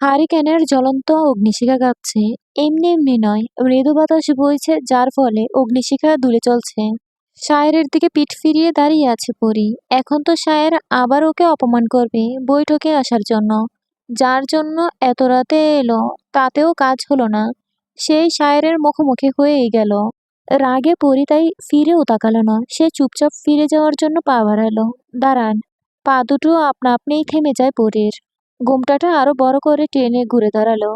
হারিকেনের জ্বলন্ত অগ্নিশিখা কাঁপছে। এমনি এমনি নয়, মৃদু বাতাস বইছে যার ফলে অগ্নিশিখা দুলে চলছে। শায়েরের দিকে পিঠ ফিরিয়ে দাঁড়িয়ে আছে পরী। এখন তো শায়ের আবার ওকে অপমান করবে বৈঠকে আসার জন্য। যার জন্য এত রাতে এলো, তাতেও কাজ হলো না। সেই শায়েরের মুখোমুখি হয়েই গেল। রাগে পরী তাই ফিরেও তাকালো না। সে চুপচাপ ফিরে যাওয়ার জন্য পা বাড়ালো। দাঁড়ান। পা দুটো আপনা আপনিই থেমে যায় পরীর। ঘোমটাটা আরো বড় করে টেনে ঘুরে দাঁড়ালো।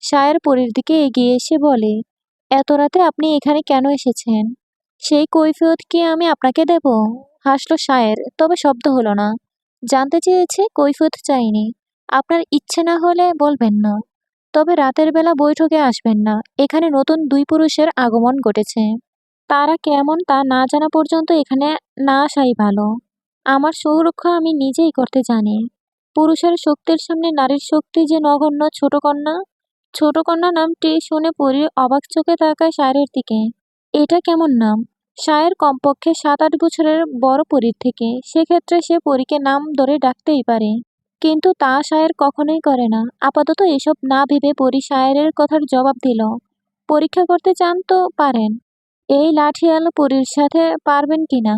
শায়ের পরীর দিকে এগিয়ে এসে বলে, এত রাতে আপনি এখানে কেন এসেছেন? সেই কৈফিয়ত কি আমি আপনাকে দেব? হাসলো শায়ের, তবে শব্দ হলো না। জানতে চেয়েছে কৈফিয়ত চাইনি। আপনার ইচ্ছে না হলে বলবেন না। তবে রাতের বেলা বৈঠকে আসবেন না। এখানে নতুন দুই পুরুষের আগমন ঘটেছে। তারা কেমন তা না জানা পর্যন্ত এখানে না আসাই ভালো। আমার সুরক্ষা আমি নিজেই করতে জানি। পুরুষের শক্তির সামনে নারীর শক্তি যে নগণ্য। ছোট কন্যা নামটি শুনে পরী অবাক চোখে তাকায় শায়ের দিকে। এটা কেমন নাম? শায়ের কমপক্ষে 7-8 বছরের বড় পরীর থেকে। সেক্ষেত্রে সে পরীকে নাম ধরে ডাকতেই পারে। কিন্তু তা শায়ের কখনোই করে না। আপাতত এসব না ভেবে পরী শায়েরের কথার জবাব দিল। পরীক্ষা করতে চান তো পারেন। এই লাঠিয়াল পরীর সাথে পারবেন কিনা।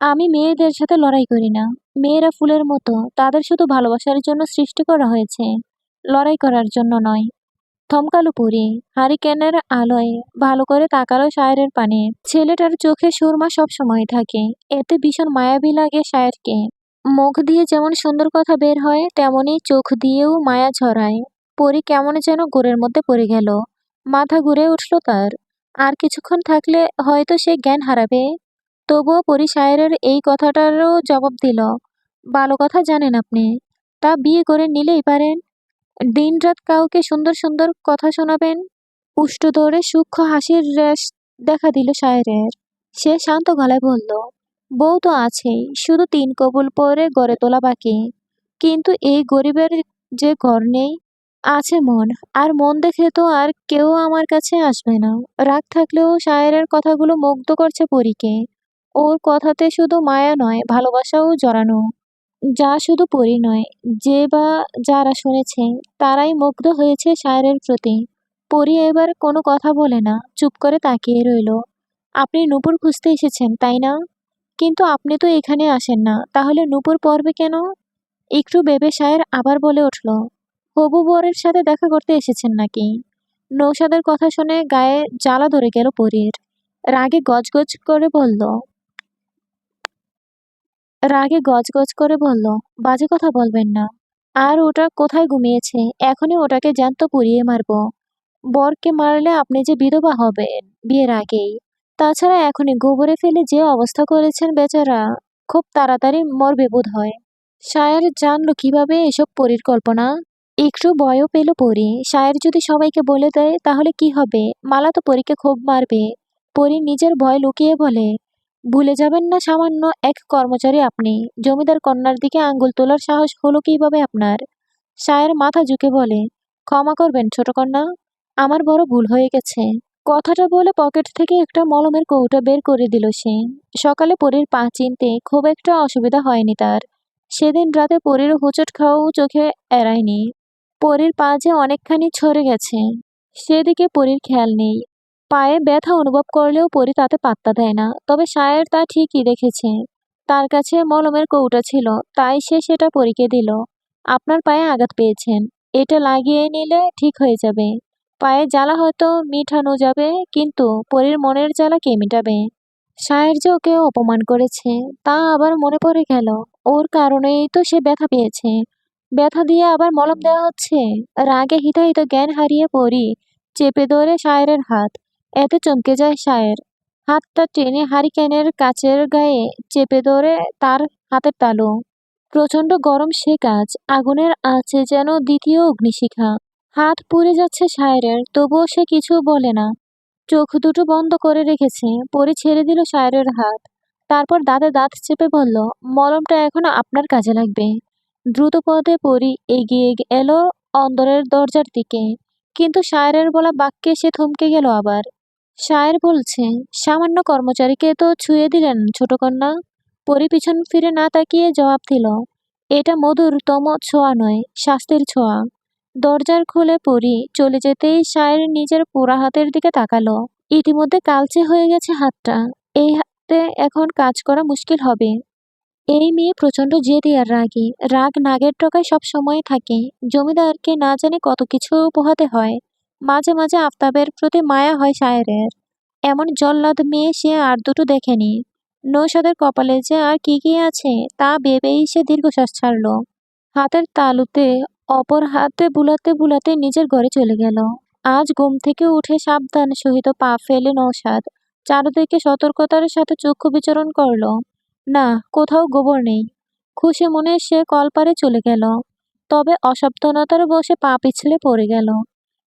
আমি মেয়েদের সাথে লড়াই করি না। মেয়েরা ফুলের মতো, তাদের শুধু ভালোবাসার জন্য সৃষ্টি করা হয়েছে, লড়াই করার জন্য নয়। থমকালো পরী। হারিকেনের আলোয় ভালো করে তাকালো শায়েরের পানে। ছেলেটার চোখে সুরমা সব সময় থাকে। এতে ভীষণ মায়াবী লাগে শায়েরকে। মুখ দিয়ে যেমন সুন্দর কথা বের হয়, তেমনি চোখ দিয়েও মায়া ঝরায়। পরী কেমন যেন ঘোরের মধ্যে পড়ে গেল। মাথা ঘুরে উঠল তার। আর কিছুক্ষণ থাকলে হয়তো সে জ্ঞান হারাবে। তবুও পরী শায়েরের এই কথাটারও জবাব দিল। ভালো কথা জানেন আপনি। তা বিয়ে করে নিলেই পারেন। দিনরাত কাউকে সুন্দর সুন্দর কথা শোনাবেন। উষ্ঠ ধরে সূক্ষ্ম হাসির রেশ দেখা দিল শায়েরের। সে শান্ত গলায় বলল, বউ তো আছেই, শুধু 3 কবুল পরে গড়ে তোলা বাকি। কিন্তু এই গরিবের যে ঘর নেই। আছে মন। আর মন দেখে তো আর কেউ আমার কাছে আসবে না। রাগ থাকলেও শায়েরের কথাগুলো মুগ্ধ করছে পরীকে। ওর কথাতে শুধু মায়া নয়, ভালোবাসাও জড়ানো। যা শুধু পরী নয়, যে বা যারা শুনেছে, তারাই মুগ্ধ হয়েছে শায়েরের প্রতি। পরী এবার কোনো কথা বলে না, চুপ করে তাকিয়ে রইল। আপনি নূপুর খুঁজতে এসেছেন, তাই না? কিন্তু আপনি তো এখানে আসেন না, তাহলে নূপুর পড়বে কেন? একটু ভেবে শায়ের আবার বলে উঠল, হবু বরের সাথে দেখা করতে এসেছেন নাকি? নৌশাদের কথা শুনে গায়ে জ্বালা ধরে গেল পরীর। রাগে গজগজ করে বলল, রাগে গজগজ করে বলল, বাজে কথা বলবেন না। আর ওটা কোথায় ঘুমিয়েছে? এখনই ওটাকে জ্যান্ত পুড়িয়ে মারবো। বরকে মারলে আপনি যে বিধবা হবেন বিয়ের আগেই। তাছাড়া এখনই গোবরে ফেলে যে অবস্থা করেছেন বেচারা, খুব তাড়াতাড়ি মরবে বোধ হয়। শায়ের জানলো কিভাবে এসব পরীর কল্পনা। একটু ভয়ও পেল পরী। শায়ের যদি সবাইকে বলে দেয় তাহলে কি হবে? মালা তো পরীকে খুব মারবে। পরী নিজের ভয় লুকিয়ে বলে, ভুলে যাবেন না সামান্য এক কর্মচারী আপনি। জমিদার কন্যার দিকে আঙ্গুল তোলার সাহস হলো কিভাবে আপনার? শায়ের মাথা ঝুঁকে বলে, ক্ষমা করবেন ছোট কন্যা, আমার বড় ভুল হয়ে গেছে। কথাটা বলে পকেট থেকে একটা মলমের কৌটো বের করে দিল সে। সকালে পরীর পা চিনতে খুব একটা অসুবিধা হয়নি তার। সেদিন রাতে পরীর হোঁচট খাওয়াও চোখে এড়ায়নি। পরীর পা যে অনেকখানি ছড়ে গেছে, সেদিকে পরীর খেয়াল নেই। পায়ে ব্যথা অনুভব করলেও পরী তাতে পাত্তা দেয় না। তবে শায়ের তা ঠিকই দেখেছে। তার কাছে মলমের কৌটা ছিল, তাই সে সেটা পরীকে দিল। আপনার পায়ে আঘাত পেয়েছেন, এটা লাগিয়ে নিলে ঠিক হয়ে যাবে। পায়ে জ্বালা হয়তো মিটানো যাবে, কিন্তু পরীর মনের জ্বালা কে মিটাবে? শায়ের যে ওকে অপমান করেছে, তা আবার মনে পড়ে গেল। ওর কারণেই তো সে ব্যথা পেয়েছে। ব্যথা দিয়ে আবার মলম দেওয়া হচ্ছে। রাগে হিতাহিত জ্ঞান হারিয়ে পড়ি চেপে ধরে শায়েরের হাত। এতে চমকে যায় শায়ের। হাতটা টেনে হারিকেনের কাচের গায়ে চেপে ধরে তার হাতের তালু। প্রচণ্ড গরম সে কাজ, আগুনের আঁচে যেন দ্বিতীয় অগ্নিশিখা। হাত পুড়ে যাচ্ছে শায়েরের, তবুও সে কিছু বলে না। চোখ দুটো বন্ধ করে রেখেছে। পরে ছেড়ে দিল শায়েরের হাত। তারপর দাঁতে দাঁত চেপে বলল, মলমটা এখন আপনার কাজে লাগবে। দ্রুত পদে পরি এগিয়ে এলো অন্দরের দরজার দিকে। কিন্তু শায়েরের বলা বাক্যে সে থমকে গেল আবার। শায়ের বলছে, সামান্য কর্মচারীকে তো ছুঁয়ে দিলেন ছোট কন্যা। পরি পিছন ফিরে না তাকিয়ে জবাব দিল, এটা মধুরতম ছোঁয়া নয়, শাস্তির ছোঁয়া। দরজার খুলে পরি চলে যেতেই সায়ের নিজের পোড়া হাতের দিকে তাকালো। ইতিমধ্যে কালচে হয়ে গেছে হাতটা। এই হাতে এখন কাজ করা মুশকিল হবে। এই মেয়ে প্রচন্ড জেদি আর রাগী। রাগ নাগের ডগায় সব সময় থাকে। জমিদারকে না জানি কত কিছু পোহাতে হয়। মাঝে মাঝে আফতাবের প্রতি মায়া হয় সায়েরের। এমন জল্লাদ মেয়ে সে আর দুটো দেখেনি। নৌশাদের কপালে যে আর কি কি আছে তা ভেবেই সে দীর্ঘশ্বাস ছাড়ল। হাতের তালুতে অপর হাতে বুলাতে বুলাতে নিজের ঘরে চলে গেল। আজ ঘুম থেকে উঠে সাবধান সহিত পা ফেলে নৌশাদ চারদিকে সতর্কতার সাথে চক্ষু বিচরণ করল। না, কোথাও গোবর নেই। খুশি মনে সে কলপারে চলে গেল। তবে অসাবধানতার বশে পা পিছলে পড়ে গেল।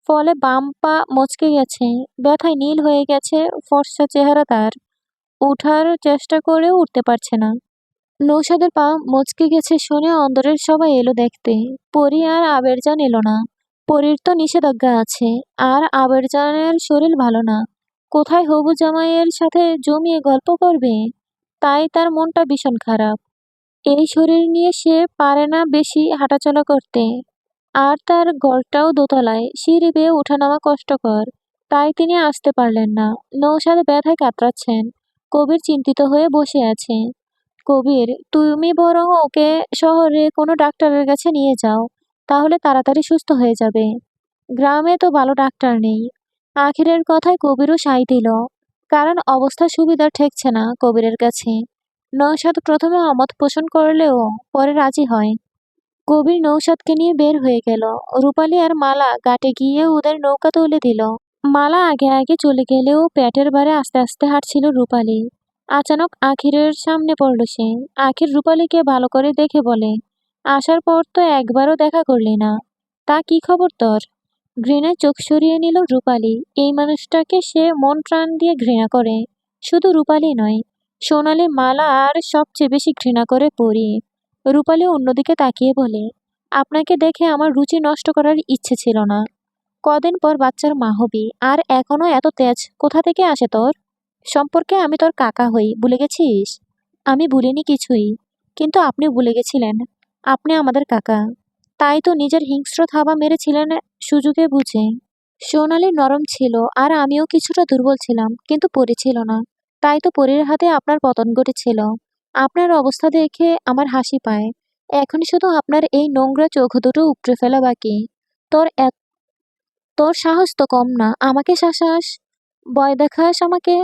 ফলে বাম পা মচকে গেছে। ব্যথায় নীল হয়ে গেছে ফর্সা চেহারা তার। উঠার চেষ্টা করেও উঠতে পারছে না। নৌশাদের পা মচকে গেছে শুনে অন্দরের সবাই এলো দেখতে। পরী আর আবেরজান এলো না। পরীর তো নিষেধাজ্ঞা আছে। আর আবেরজানের শরীর ভালো না। কোথায় হবু জামাইয়ের সাথে জমিয়ে গল্প করবে। তাই তার মনটা ভীষণ খারাপ। এই শরীর নিয়ে সে পারে না বেশি হাঁটাচলা করতে। আর তার ঘরটাও দোতলায়, সিঁড়ি বেয়ে ওঠানামা কষ্টকর। তাই তিনি আসতে পারলেন না। নৌশাদ ব্যথায় কাতরাচ্ছেন। কবির চিন্তিত হয়ে বসে আছে। কবির, তুমি বরং ওকে শহরে কোনো ডাক্তারের কাছে নিয়ে যাও। তাহলে তাড়াতাড়ি সুস্থ হয়ে যাবে। গ্রামে তো ভালো ডাক্তার নেই। আখিরের কথায় কবিরও সায় দিল। কারণ অবস্থা সুবিধা ঠেকছে না কবিরের কাছে। নৌশাদ প্রথমে অমত পোষণ করলেও পরে রাজি হয়। কবির নৌশাদকে নিয়ে বের হয়ে গেল। রূপালী আর মালা ঘাটে গিয়ে ওদের নৌকা তুলে দিল। মালা আগে আগে চলে গেলেও পেটের ভারে আস্তে আস্তে হাঁটছিল রূপালী। আচানক আখিরের সামনে পড়ল সে। আখির রূপালীকে ভালো করে দেখে বলে, আসার পর তো একবারও দেখা করলি না। তা কি খবর তোর? ঘৃণায় চোখ সরিয়ে নিল রূপালী। এই মানুষটাকে সে মন প্রাণ দিয়ে ঘৃণা করে। শুধু রূপালী নয়, সোনালি, মালা আর সবচেয়ে বেশি ঘৃণা করে পরি। রূপালী অন্যদিকে তাকিয়ে বলে, আপনাকে দেখে আমার রুচি নষ্ট করার ইচ্ছে ছিল না। কদিন পর বাচ্চার মা হবি, আর এখনো এত তেজ কোথা থেকে আসে তোর? সম্পর্কে আমি তোর কাকা হই, ভুলে গেছিস? আমি ভুলিনি কিছুই। কিন্তু আপনি ভুলে গেছিলেন। আপনি আমাদের কাকা। তাই তো নিজের হিংস্র থাবা মেরেছিলেন সুযোগে বুঝে। সোনালি নরম ছিল আর আমিও কিছুটা দুর্বল ছিলাম, কিন্তু পরি ছিল না। তাই তো পরীর হাতে আপনার পতন ঘটেছিল। আপনার অবস্থা দেখে আমার হাসি পায়। এখন শুধু আপনার এই নোংরা চোখ দুটো উপড়ে ফেলা বাকি। তোর তোর সাহস তো কম না, আমাকে শাসাস, ভয় দেখাস আমাকে।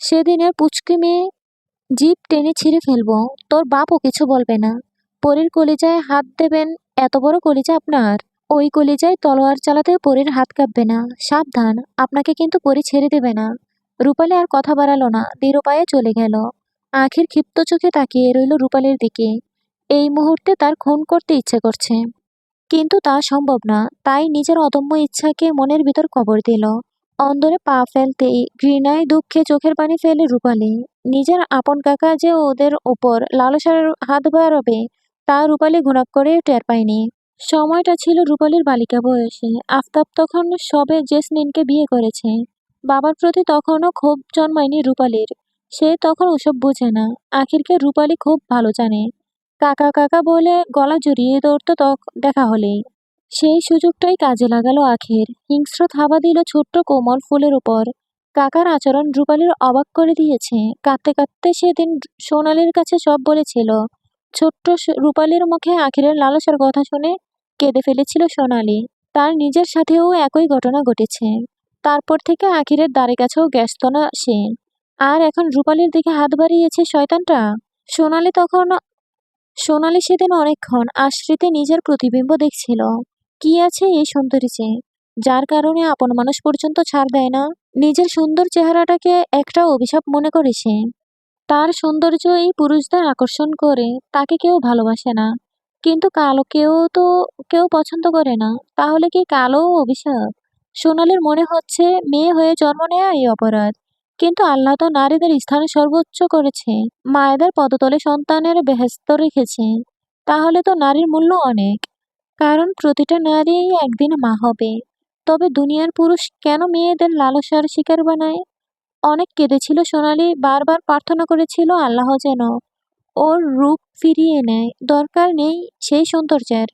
সেদিনের পুচকি মেয়ে, জিভ টেনে ছিঁড়ে ফেলবো। তোর বাপও কিছু বলবে না। পরীর কলিজায় হাত দেবেন, এত বড় কলিজা আপনার। ওই কলিজায় তলোয়ার চালাতে পরীর হাত কাঁপবে না। সাবধান, আপনাকে কিন্তু পরী ছেড়ে দেবে না। রূপালী আর কথা বাড়ালো না, দৃঢ় পায়ে চলে গেল। আখির ক্ষিপ্ত চোখে তাকিয়ে রইল রূপালীর দিকে। এই মুহূর্তে তার খুন করতে ইচ্ছে করছে, কিন্তু তা সম্ভব না। তাই নিজের অদম্য ইচ্ছাকে মনের ভিতর কবর দিল। অন্দরে পা ফেলতেই ঘৃণায় দুঃখে চোখের পানি ফেলে রূপালী। নিজের আপন কাকা যে ওদের ওপর লালসার হাত বাড়াবে তা রূপালী গুণাক করে টের পায়নি। সময়টা ছিল রূপালীর বালিকা বয়সে। আফতাব তখন সবে জেসমিনকে বিয়ে করেছে। বাবার প্রতি তখনও ক্ষোভ জন্মায়নি রূপালীর। সে তখন ওসব বোঝে না। আখিরকে রূপালী খুব ভালো জানে। কাকা কাকা বলে গলা জড়িয়ে ধরতো দেখা হলেই। সেই সুযোগটাই কাজে লাগালো আখির। হিংস্র থাবা দিল ছোট্ট কোমল ফুলের উপর। কাকার আচরণ রূপালীর অবাক করে দিয়েছে। কাঁদতে কাঁদতে সেদিন সোনালীর কাছে সব বলেছিল। ছোট্ট রূপালীর মুখে আখিরের লালসার কথা শুনে কেঁদে ফেলেছিল সোনালী। তার নিজের সাথেও একই ঘটনা ঘটেছে। তারপর থেকে আখিরের দ্বারে কাছেও গেছত না সে। আর এখন রূপালীর দিকে হাত বাড়িয়েছে শয়তানটা। সোনালী তখন সোনালী সেদিন অনেকক্ষণ আশ্রিতে নিজের প্রতিবিম্ব দেখছিল। কি আছে এই সৌন্দর্যে, যার কারণে আপন মানুষ পর্যন্ত ছাড় দেয় না? নিজের সুন্দর চেহারাটাকে একটা অভিশাপ মনে করে সে। তার সৌন্দর্য এই পুরুষদের আকর্ষণ করে, তাকে কেউ ভালোবাসে না। কিন্তু কালোকেও তো কেউ পছন্দ করে না। তাহলে কি কালোও অভিশাপ? সোনালীর মনে হচ্ছে মেয়ে হয়ে জন্ম নেয়া এই অপরাধ। কিন্তু আল্লাহ তো নারীদের স্থান সর্বোচ্চ করেছে। মায়েদের পদতলে সন্তানের বেহেশত রেখেছে। তাহলে তো নারীর মূল্য অনেক। কারণ প্রতিটা নারী একদিন মা হবে। তবে দুনিয়ার পুরুষ কেন মেয়েদের লালসার শিকার বানায়? অনেক কেঁদেছিল সোনালী, বারবার প্রার্থনা করেছিল আল্লাহ যেন ওর রূপ ফিরিয়ে নেয়। দরকার নেই সেই সৌন্দর্যের।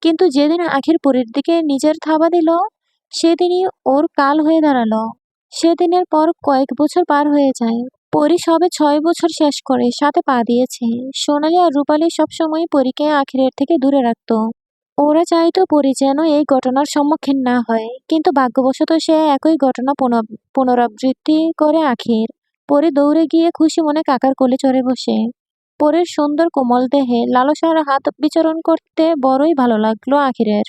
কিন্তু যেদিন আখির পরীর দিকে নিজের থাবা দিল, সেদিনই ওর কাল হয়ে দাঁড়ালো। সেদিনের পর কয়েক বছর পার হয়ে যায়। পরী সবে 6 বছর শেষ করে 7-এ পা দিয়েছে। সোনালি আর রূপালী সবসময় পরীকে আখিরের থেকে দূরে রাখত। ওরা চাইতো পরী যেন এই ঘটনার সম্মুখীন না হয়, কিন্তু ভাগ্যবশত সে একই ঘটনা পুনরাবৃত্তি করে আখির। পরী দৌড়ে গিয়ে খুশি মনে কাকার কোলে চড়ে বসে। পরীর সুন্দর কোমল দেহে লালসার হাত বিচরণ করতে বড়ই ভালো লাগলো আখিরের।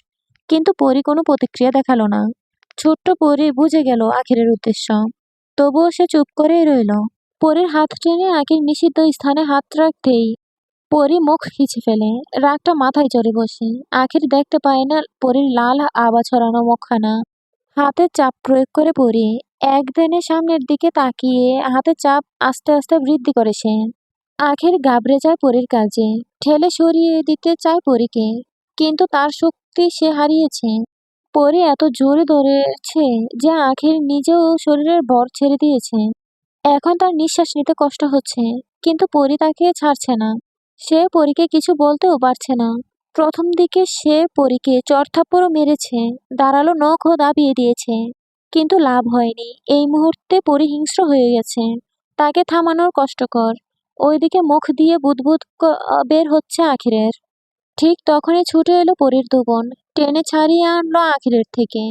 কিন্তু পরী কোনো প্রতিক্রিয়া দেখালো না। ছোট্ট পরী বুঝে গেল আখিরের উদ্দেশ্য। তবুও সে চুপ করেই রইল। পরীর হাত টেনে আখির নিষিদ্ধ স্থানে হাত রাখতেই পরী মুখ খিচে ফেলে, রাগটা মাথায় চড়ে বসে। আখির দেখতে পায় না পরীর লাল আভা ছড়ানো মুখখানা। হাতে চাপ প্রয়োগ করে পরী একধানে সামনের দিকে তাকিয়ে হাতে চাপ আস্তে আস্তে বৃদ্ধি করে সে। আখির ঘাবড়ে যায় পরীর কাজে, ঠেলে সরিয়ে দিতে চায় পরীকে, কিন্তু তার শক্তি সে হারিয়েছে। পরী এত জোরে ধরেছে যে আখির নিজেও শরীরের ভর ছেড়ে দিয়েছে। এখন তার নিঃশ্বাস নিতে কষ্ট হচ্ছে, কিন্তু পরী তাকে ছাড়ছে না। সে পরীকে কিছু বলতেও পারছে না। প্রথম দিকে সে পরীকে চড়-থাপ্পড়ও মেরেছে, ধারালো নখও দাবিয়ে দিয়েছে, কিন্তু লাভ হয়নি। এই মুহূর্তে পরী হিংস্র হয়ে গেছে। তাকে থামানোর কষ্টকর। ওইদিকে মুখ দিয়ে বুদবুদ বের হচ্ছে আখিরের। ঠিক তখনই ছুটে এলো পরীর দুবোন, টেনে ছাড়িয়ে আনলো আখিরের থেকে।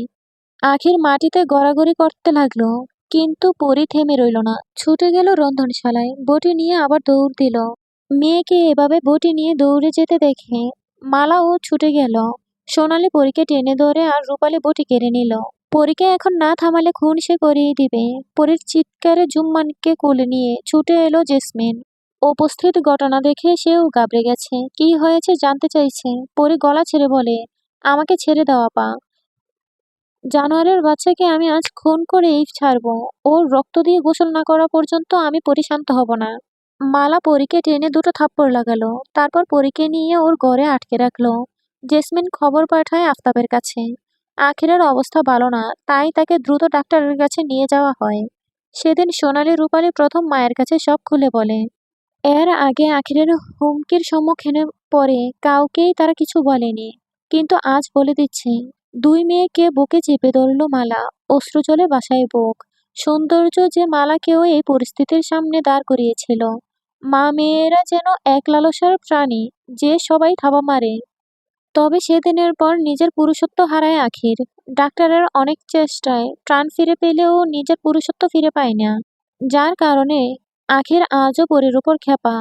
আখির মাটিতে গড়াগড়ি করতে লাগলো, কিন্তু পরী থেমে রইল না। ছুটে গেল রন্ধনশালায়, বটি নিয়ে আবার দৌড় দিল। মেয়েকে এভাবে বটি নিয়ে দৌড়ে যেতে দেখে মালাও ছুটে গেল। সোনালি পরীকে টেনে ধরে আর রূপালী বটি কেড়ে নিল। পরীকে এখন না থামালে খুন সে করিয়ে দিবে। পরীর চিৎকারে জুম্মানকে কোলে নিয়ে ছুটে এলো জেসমিন। উপস্থিত ঘটনা দেখে সেও ঘাবড়ে গেছে, কি হয়েছে জানতে চাইছে। পরী গলা ছেড়ে বলে, আমাকে ছেড়ে দাও আপা। জানোয়ারের বাচ্চাকে আমি আজ খুন করেই ছাড়বো। ওর রক্ত দিয়ে গোসল না করা পর্যন্ত আমি পরী শান্ত হব না। মালা পরীকে টেনে দুটো থাপ্পড় লাগালো, তারপর পরীকে নিয়ে ওর ঘরে আটকে রাখলো। জেসমিন খবর পাঠায় আফতাবের কাছে। আখিরের অবস্থা ভালো না, তাই তাকে দ্রুত ডাক্তারের কাছে নিয়ে যাওয়া হয়। সেদিন সোনালী রূপালী প্রথম মায়ের কাছে সব খুলে বলে। এর আগে আখিরের হুমকির সম্মুখীনে পড়ে কাউকেই তারা কিছু বলেনি, কিন্তু আজ বলে দিচ্ছে। দুই মেয়েকে বুকে চেপে ধরল মালা, অশ্রু জলে বাসায় বুক। সৌন্দর্য যে মালাকেও এই পরিস্থিতির সামনে দাঁড় করিয়েছিল। মা মেয়েরা যেন এক লালসার প্রাণী, যে সবাই থাবা মারে। তবে সেদিনের পর নিজের পুরুষত্ব হারায় আখির। ডাক্তারের অনেক চেষ্টায় প্রাণ ফিরে পেলেও নিজের পুরুষত্ব ফিরে পায় না, যার কারণে আখির আজও পরীর উপর ক্ষেপা।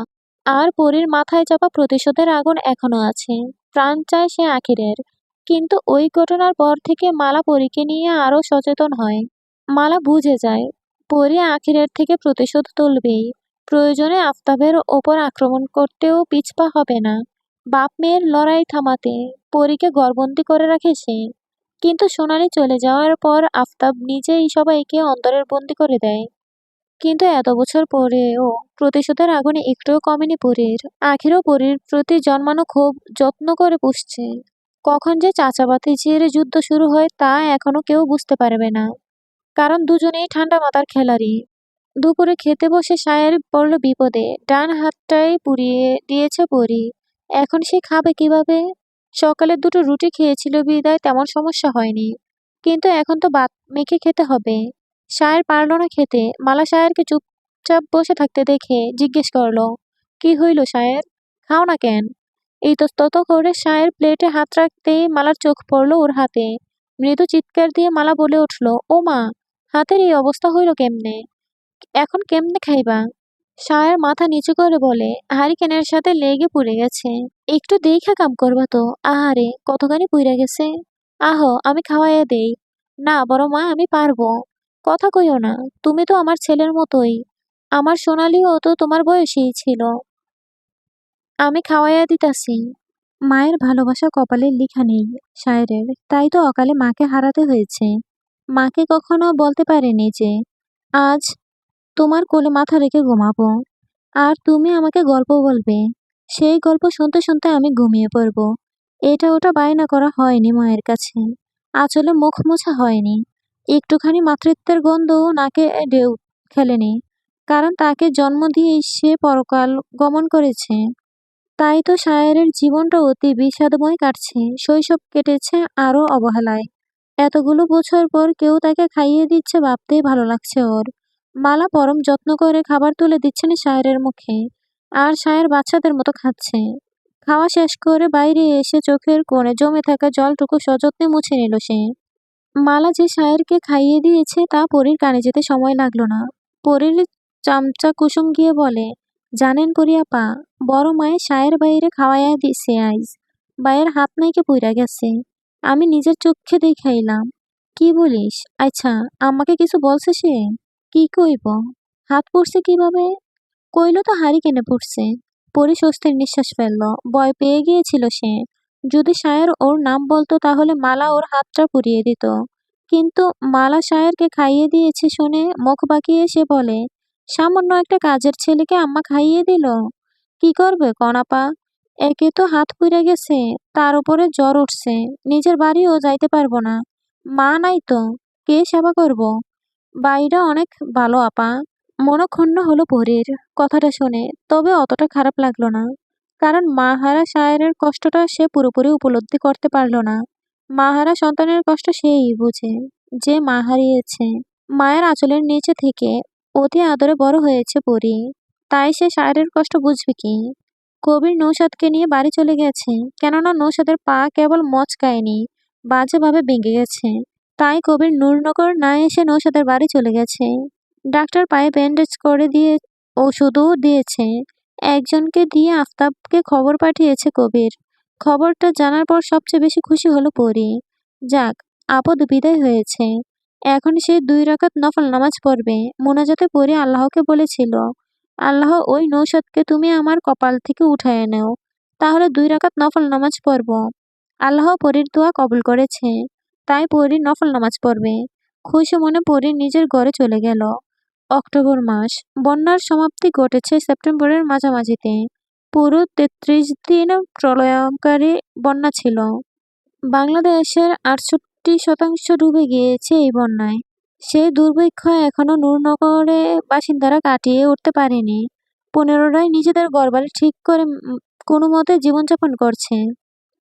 আর পরীর মাথায় চাপা প্রতিশোধের আগুন এখনো আছে। প্রাণ চায় সে আখিরের। কিন্তু ওই ঘটনার পর থেকে মালা পরীকে নিয়ে আরো সচেতন হয়। মালা বুঝে যায় পরী আখিরের থেকে প্রতিশোধ তুলবেই। প্রয়োজনে আফতাবের ওপর আক্রমণ করতেও পিছপা হবে না। বাপ মেয়ের লড়াই থামাতে পরীকে ঘরবন্দি করে রাখে সে। কিন্তু সোনালি চলে যাওয়ার পর আফতাব নিজেই সবাইকে অন্তরের বন্দি করে দেয়। কিন্তু এত বছর পরেও প্রতিশোধের আগুনে একটুও কমেনি পরীর। আখিরও পরীর প্রতি জন্মানো ক্ষোভ যত্ন করে পুষছে। কখন যে চাচা ভাতিজির যুদ্ধ শুরু হয় তা এখনো কেউ বুঝতে পারবে না, কারণ দুজনেই ঠান্ডা মাথার খেলাড়ি। দুপুরে খেতে বসে সায়ের পড়ল বিপদে, ডান হাতটাই পুড়িয়ে দিয়েছে পরী। এখন সে খাবে কিভাবে? সকালে দুটো রুটি খেয়েছিল বিদায় তেমন সমস্যা হয়নি, কিন্তু এখন তো ভাত মেখে খেতে হবে। সায়ের পারল না খেতে। মালা সায়েরকে চুপচাপ বসে থাকতে দেখে জিজ্ঞেস করলো, কি হইল সায়ের, খাও না কেন? ইতস্তত করে সায়ের প্লেটে হাত রাখতেই মালার চোখ পড়ল ওর হাতে। মৃদু চিৎকার দিয়ে মালা বলে উঠল, ও মা, হাতের এই অবস্থা হইল কেমনে? এখন কেমনে খাইবা? সায়ের মাথা নিচু করে বলে, হারিকেনের সাথে লেগে পুড়ে গেছে। একটু দেইখা কাম করবা তো। আহারে, কতখানি পুইরা গেছে। আহো, আমি খাওয়াইয়া দেই। না বড় মা, আমি পারবো। কথা কইও না, তুমি তো আমার ছেলের মতোই। আমার সোনালিও তো তোমার বয়সীই ছিল। আমি খাওয়াইয়া দিতাছি। মায়ের ভালোবাসা কপালে লিখা নেই সায়েরের, তাই তো অকালে মাকে হারাতে হয়েছে। মাকে কখনো বলতে পারেনি যে আজ তোমার কোলে মাথা রেখে ঘুমাবো, আর তুমি আমাকে গল্প বলবে। সেই গল্প শুনতে শুনতে আমি ঘুমিয়ে পড়ব। এটা ওটা বায়না করা হয়নি মায়ের কাছে। আঁচলে মুখ মোছা হয়নি। একটুখানি মাতৃত্বের গন্ধও নাকে ঢেউ খেলেনি, কারণ তাকে জন্ম দিয়েই সে পরকাল গমন করেছে। তাই তো সায়রের জীবনটা অতি বিষাদময় কাটছে। শৈশব কেটেছে আরো অবহেলায়। এতগুলো বছর পর কেউ তাকে খাইয়ে দিচ্ছে ভাবতেই ভালো লাগছে ওর। মালা পরম যত্ন করে খাবার তুলে দিচ্ছেন সায়রের মুখে। আর সায়র বাচ্চাদের মতো খাচ্ছে। খাওয়া শেষ করে বাইরে এসে চোখের কোণে জমে থাকা জলটুকু সযত্নে মুছে নিল সে। মালা যে সায়রকে খাইয়ে দিয়েছে তা পরীর কানে যেতে সময় লাগলো না। পরীর চামচা কুসুম গিয়ে বলে, জানেন পরী আপা, বড় মায়ে সায়ের বাইরে খাওয়াইয়া দিছে আইজ। বাইয়ের হাত নাইকে পুইরা গেছে। আমি নিজের চোখে দেখাইলাম। কি বলিস? আচ্ছা, আমাকে কিছু বলছে সে? কি কইব? হাত পড়ছে কিভাবে? কইল তো হারিকেনে পড়ছে। পরি স্বস্তির নিঃশ্বাস ফেলল। ভয় পেয়ে গিয়েছিল সে। যদি সায়র ওর নাম বলতো তাহলে মালা ওর হাতটা পুড়িয়ে দিত। কিন্তু মালা সায়রকে খাইয়ে দিয়েছে শুনে মুখ বাঁকিয়ে সে বলে, সামান্য একটা কাজের ছেলেকে আম্মা খাইয়ে দিল। কি করবে কনাপা? একে তো হাত পুড়ে গেছে, তার উপরে জ্বর উঠছে। নিজের বাড়িও যাইতে পারবো না। মা নাই তো, কে সেবা করব? বাইরা অনেক ভালো আপা। মনক্ষুণ্ণ হলো পরীর কথাটা শুনে, তবে অতটা খারাপ লাগলো না। কারণ মাহারা সায়রের কষ্টটা সে পুরোপুরি উপলব্ধি করতে পারল না। মাহারা সন্তানের কষ্ট সেই বুঝে, যে মা হারিয়েছে। মায়ের আঁচলের নিচে থেকে অতি আদরে বড় হয়েছে পরী। তাই সে সায়রের কষ্ট বুঝবে কি? কবির নৌসাদকে নিয়ে বাড়ি চলে গেছে, কেননা নৌসাদের পা কেবল মচকায়নি, বাজেভাবে ভেঙে গেছে। তাই কবির নূরনগর না এসে নৌসাদের বাড়ি চলে গেছে। ডাক্তার পায়ে ব্যান্ডেজ করে দিয়ে ওষুধও দিয়েছে। একজনকে দিয়ে আফতাবকে খবর পাঠিয়েছে কবির। খবরটা জানার পর সবচেয়ে বেশি খুশি হলো পরী। যাক, আপদ বিদায় হয়েছে। এখন সে 2 রাকাত নফল নামাজ পড়বে। মোনাজাতে পড়ে আল্লাহকে বলেছিল, আল্লাহ, ওই নৌসাদকে তুমি আমার কপাল থেকে উঠায় নাও, তাহলে 2 রাকাত নফল নামাজ পড়ব। আল্লাহ পরীর দোয়া কবুল করেছে। তাই পরী নফল নামাজ পড়বে। খুশি মনে পরী নিজের ঘরে চলে গেল। অক্টোবর মাস। বন্যার সমাপ্তি ঘটেছে সেপ্টেম্বরের মাঝামাঝিতে। পুরো ৩৩ দিন প্রলয়ঙ্কারী বন্যা ছিল। বাংলাদেশের ৬৮% ডুবে গিয়েছে এই বন্যায়। সেই দুর্ভিক্ষ এখনো নূরনগরে বাসিন্দারা কাটিয়ে উঠতে পারেনি। ১৫রাই নিজেদের ঘরবাড়ি ঠিক করে কোনোমতে জীবনযাপন করছে।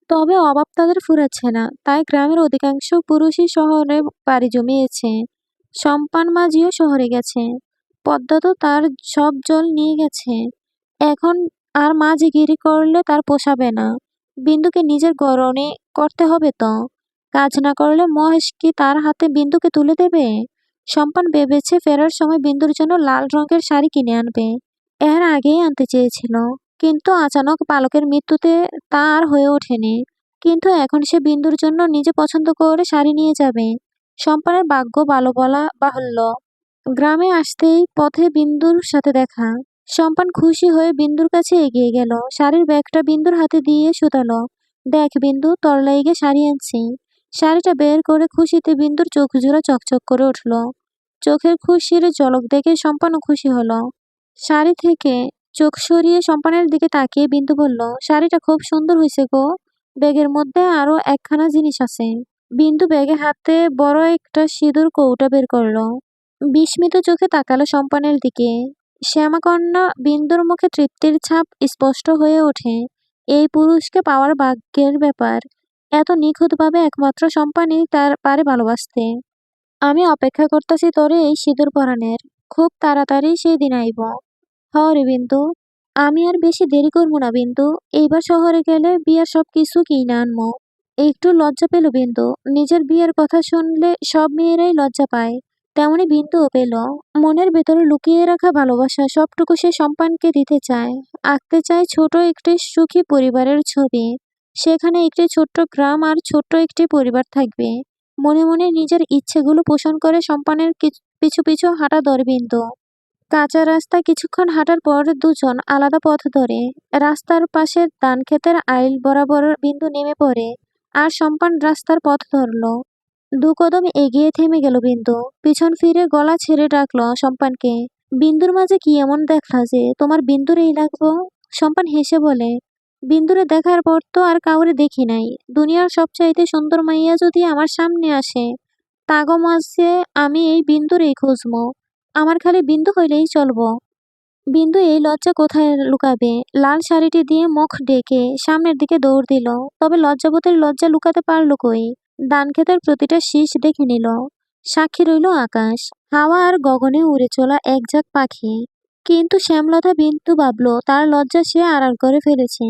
তবে অভাব তাদের ফুরাচ্ছে না। তাই গ্রামের অধিকাংশ পুরুষই শহরে পাড়ি জমিয়েছে। সম্পান মাঝিও শহরে গেছে। পদ্মা তো তার সব জল নিয়ে গেছে। এখন আর মাঝিগিরি করলে তার পোষাবে না। বিন্দুকে নিজের গরনে করতে হবে তো। কাজ না করলে মহেশ কি তার হাতে বিন্দুকে তুলে দেবে? সম্পান ভেবেছে ফেরার সময় বিন্দুর জন্য লাল রঙের শাড়ি কিনে আনবে। এর আগেই আনতে চেয়েছিল, কিন্তু আচানক বালকের মৃত্যুতে তা আর হয়ে ওঠেনি। কিন্তু এখন সে বিন্দুর জন্য নিজে পছন্দ করে শাড়ি নিয়ে যাবে। সম্পানের ভাগ্য ভালো বলা বাহুল্য। গ্রামে আসতেই পথে বিন্দুর সাথে দেখা। সম্পান খুশি হয়ে বিন্দুর কাছে এগিয়ে গেল। শাড়ির ব্যাগটা বিন্দুর হাতে দিয়ে শুধালো, দেখ বিন্দু, তোর লাইগে শাড়ি আনছি। শাড়িটা বের করে খুশিতে বিন্দুর চোখ জোড়া চকচক করে উঠল। চোখের খুশির ঝলক দেখে সম্পানও খুশি হলো। শাড়ি থেকে চোখ সরিয়ে সম্পানের দিকে তাকিয়ে বিন্দু বলল, শাড়িটা খুব সুন্দর হয়েছে গো। ব্যাগের মধ্যে আরো একখানা জিনিস আছে। বিন্দু ব্যাগে হাতে বড় একটা সিঁদুর কৌটা বের করলো। বিস্মিত চোখে তাকালো সম্পানের দিকে। শ্যামাকন্যা বিন্দুর মুখে তৃপ্তির ছাপ স্পষ্ট হয়ে ওঠে। এই পুরুষকে পাওয়ার ভাগ্যের ব্যাপার। এত নিখুঁতভাবে একমাত্র সম্পানই তার পারে ভালোবাসতে। আমি অপেক্ষা করতেছি তোরে এই সিঁদুর পরানের। খুব তাড়াতাড়ি সেই দিন আইব। হ রে বিন্দু, আমি আর বেশি দেরি করবো না বিন্দু। এইবার শহরে গেলে বিয়ার সব কিছু কিনে আনবো। একটু লজ্জা পেল বিন্দু। নিজের বিয়ের কথা শুনলে সব মেয়েরাই লজ্জা পায়, তেমনি বিন্দুও পেল। মনের ভেতরে লুকিয়ে রাখা ভালোবাসা সবটুকু সে সম্পানকে দিতে চায়। আঁকতে চায় ছোট একটি সুখী পরিবারের ছবি। সেখানে একটি ছোট্ট গ্রাম আর ছোট্ট একটি পরিবার থাকবে। মনে মনে নিজের ইচ্ছেগুলো পোষণ করে সম্পানের পিছু পিছু হাঁটা ধরে বিন্দু। কাঁচা রাস্তা কিছুক্ষণ হাঁটার পর দুজন আলাদা পথ ধরে। রাস্তার পাশে ধানক্ষেতের আইল বরাবর বিন্দু নেমে পড়ে, আর সম্পান রাস্তার পথ ধরল। 2 কদম এগিয়ে থেমে গেল বিন্দু। পিছন ফিরে গলা ছেড়ে ডাকলো সম্পানকে, বিন্দুর মাঝে কি এমন দেখলা যে তোমার বিন্দুর এই লাগবো? সম্পান হেসে বলে, বিন্দুরে দেখার পর তো আর কাউরে দেখি নাই। দুনিয়ার সবচাইতে সুন্দর মাইয়া যদি আমার সামনে আসে, তাগো মাঝে আমি এই বিন্দুরেই খুঁজবো। আমার খালি বিন্দু হইলেই চলবো। বিন্দু এই লজ্জা কোথায় লুকাবে? লাল শাড়িটি দিয়ে মুখ ঢেকে সামনের দিকে দৌড় দিল। তবে লজ্জাবতীর লজ্জা লুকাতে পারল কই? ধানক্ষেতের প্রতিটা শীষ দেখে নিল। সাক্ষী রইল আকাশ, হাওয়া আর গগনে উড়ে চলা একঝাঁক পাখি। কিন্তু শ্যামলতা বিন্দু ভাবল তার লজ্জা সে আড়াল করে ফেলেছে।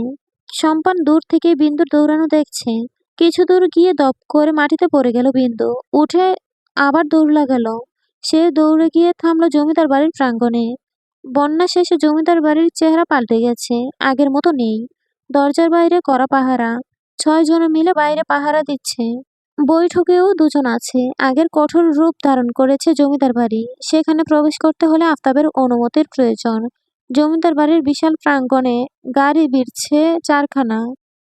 সম্পান দূর থেকে বিন্দুর দৌড়ানো দেখছে। কিছু দূর গিয়ে দপ করে মাটিতে পড়ে গেল বিন্দু। উঠে আবার দৌড় লাগালো। সে দৌড়ে গিয়ে থামলো জমিদার বাড়ির প্রাঙ্গণে। বন্যা শেষে জমিদার বাড়ির চেহারা পাল্টে গেছে, আগের মতো নেই। দরজার বাইরে কড়া পাহারা, 6 জন মিলে বাইরে পাহারা দিচ্ছে। বৈঠকেও 2 জন আছে। আগের কঠোর রূপ ধারণ করেছে জমিদার বাড়ি। সেখানে প্রবেশ করতে হলে আফতাবের অনুমতির প্রয়োজন। জমিদার বাড়ির বিশাল প্রাঙ্গণে গাড়ি ভিড়ছে 4খানা।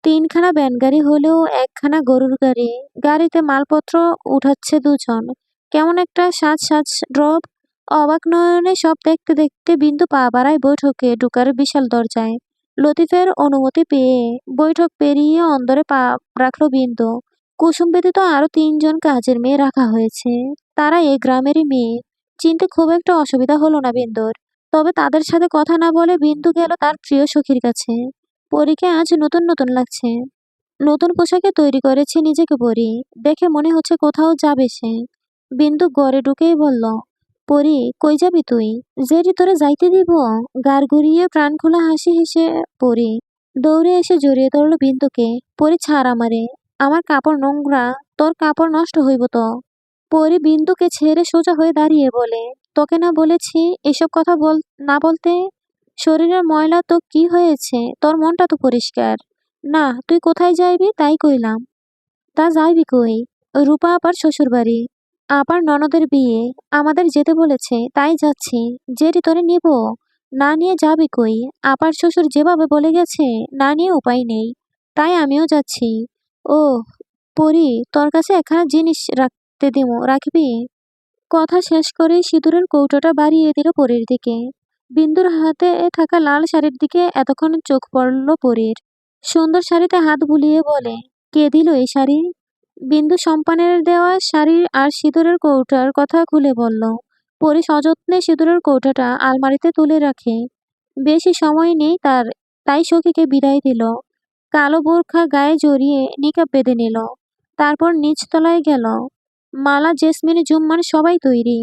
3খানা ভ্যানগাড়ি হলেও 1খানা গরুর গাড়ি। গাড়িতে মালপত্র উঠাচ্ছে 2 জন। কেমন একটা সাজ সাজ ড্রপ। অবাক নয়নে সব দেখতে দেখতে বিন্দু পা বাড়ায় বৈঠকে ঢুকার বিশাল দরজায়। লতিফের অনুমতি পেয়ে বৈঠক পেরিয়ে অন্দরে পা রাখলো বিন্দু। কুসুম ব্যতীত আরো 3 জন কাজের মেয়ে রাখা হয়েছে। তারা এই গ্রামেরই মেয়ে। চিনতে খুব একটা অসুবিধা হলো না বিন্দুর। তবে তাদের সাথে কথা না বলে বিন্দু গেল তার প্রিয় সখীর কাছে। পরীকে আজ নতুন নতুন লাগছে। নতুন পোশাকে তৈরি করেছে নিজেকে পরী। দেখে মনে হচ্ছে কোথাও যাবে সে। বিন্দু ঘরে ঢুকেই বলল, পরী কই যাবি তুই? জেরি তোরে যাইতে দিব? গাড় ঘুরিয়ে প্রাণ খোলা হাসি হেসে পরী দৌড়ে এসে জড়িয়ে ধরল বিন্দুকে। পরী ছাড় আমারে, আমার কাপড় নোংরা, তোর কাপড় নষ্ট হইব তো। পরী বিন্দুকে ছেড়ে সোজা হয়ে দাঁড়িয়ে বলে, তোকে না বলেছি এসব কথা না বলতে? শরীরের ময়লা তো কি হয়েছে, তোর মনটা তো পরিষ্কার। না তুই কোথায় যাইবি তাই কইলাম। তা যাইবি কই? রূপা আপার শ্বশুর বাড়ি। আপার ননদের বিয়ে, আমাদের যেতে বলেছে তাই যাচ্ছি। জেরি তোরে নিব? না নিয়ে যাবি কই? আপার শ্বশুর যেভাবে বলে গেছে, না নিয়ে উপায় নেই। তাই আমিও যাচ্ছি। ও পরি, তোর কাছে একখানা জিনিস রাখতে দিমু, রাখবি? কথা শেষ করেই সিঁদুরের কৌটোটা বাড়িয়ে দিল পরীর দিকে। বিন্দুর হাতে থাকা লাল শাড়ির দিকে এতক্ষণ চোখ পড়ল পরীর। সুন্দর শাড়িতে হাত বুলিয়ে বলে, কে দিল এই শাড়ি? বিন্দু সম্পানের দেওয়া শাড়ি আর সিঁদুরের কৌটার কথা খুলে বলল। পরী সযত্নে সিঁদুরের কৌটাটা আলমারিতে তুলে রাখে। বেশি সময় নেই তার, তাই সখীকে বিদায় দিল। কালো বোরখা গায়ে জড়িয়ে নিকাব বেঁধে নিল। তারপর নিচতলায় গেল। মালা, জেসমিন, জুম্মান সবাই তৈরি।